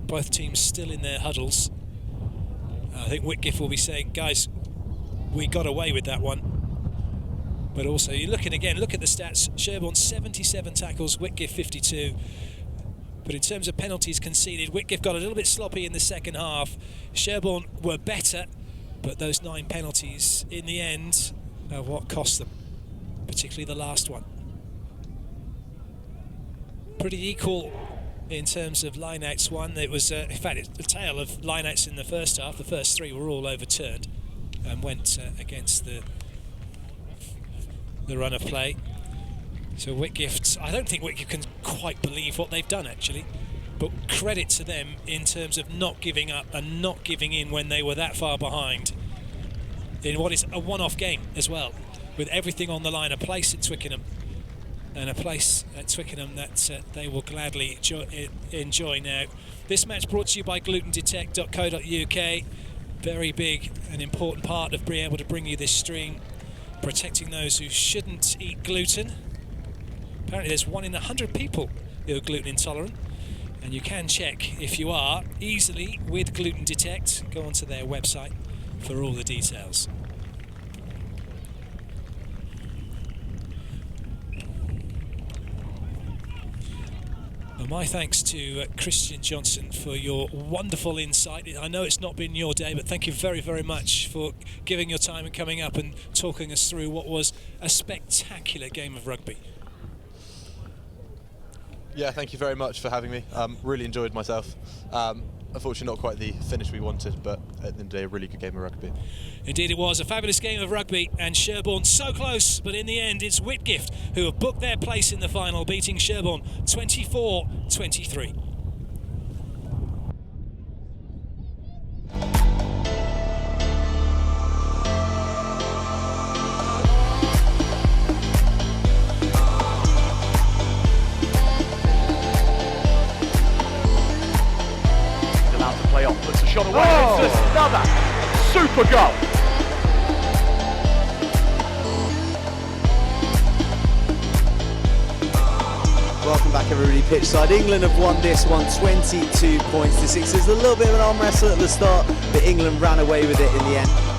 Both teams still in their huddles. I think Whitgift will be saying, guys, we got away with that one. But also, you're looking again, look at the stats. Sherborne 77 tackles, Whitgift 52. But in terms of penalties conceded, Whitgift got a little bit sloppy in the second half. Sherborne were better, but those 9 penalties in the end are what cost them, particularly the last one. Pretty equal in terms of line-outs won. It was, in fact, it's a tale of line-outs in the first half. The first 3 were all overturned and went against the run of play. So Whitgift, I don't think Whitgift can quite believe what they've done actually, but credit to them in terms of not giving up and not giving in when they were that far behind in what is a one-off game as well, with everything on the line. A place at Twickenham and a place at Twickenham that they will gladly enjoy now. This match brought to you by glutendetect.co.uk. Very big and important part of being able to bring you this stream, protecting those who shouldn't eat gluten. Apparently there's 1 in 100 people who are gluten intolerant, and you can check if you are easily with Gluten Detect. Go onto their website for all the details. Well, my thanks to Christian Johnson for your wonderful insight. I know it's not been your day, but thank you very, very much for giving your time and coming up and talking us through what was a spectacular game of rugby. Yeah, thank you very much for having me. Really enjoyed myself. Unfortunately, not quite the finish we wanted, but at the end of the day, a really good game of rugby. Indeed it was, a fabulous game of rugby, and Sherborne so close, but in the end it's Whitgift who have booked their place in the final, beating Sherborne 24-23. Play off, puts a shot away, and it's another super goal. Welcome back everybody pitchside. England have won this one 22 points to 6. There's a little bit of an arm wrestle at the start, but England ran away with it in the end.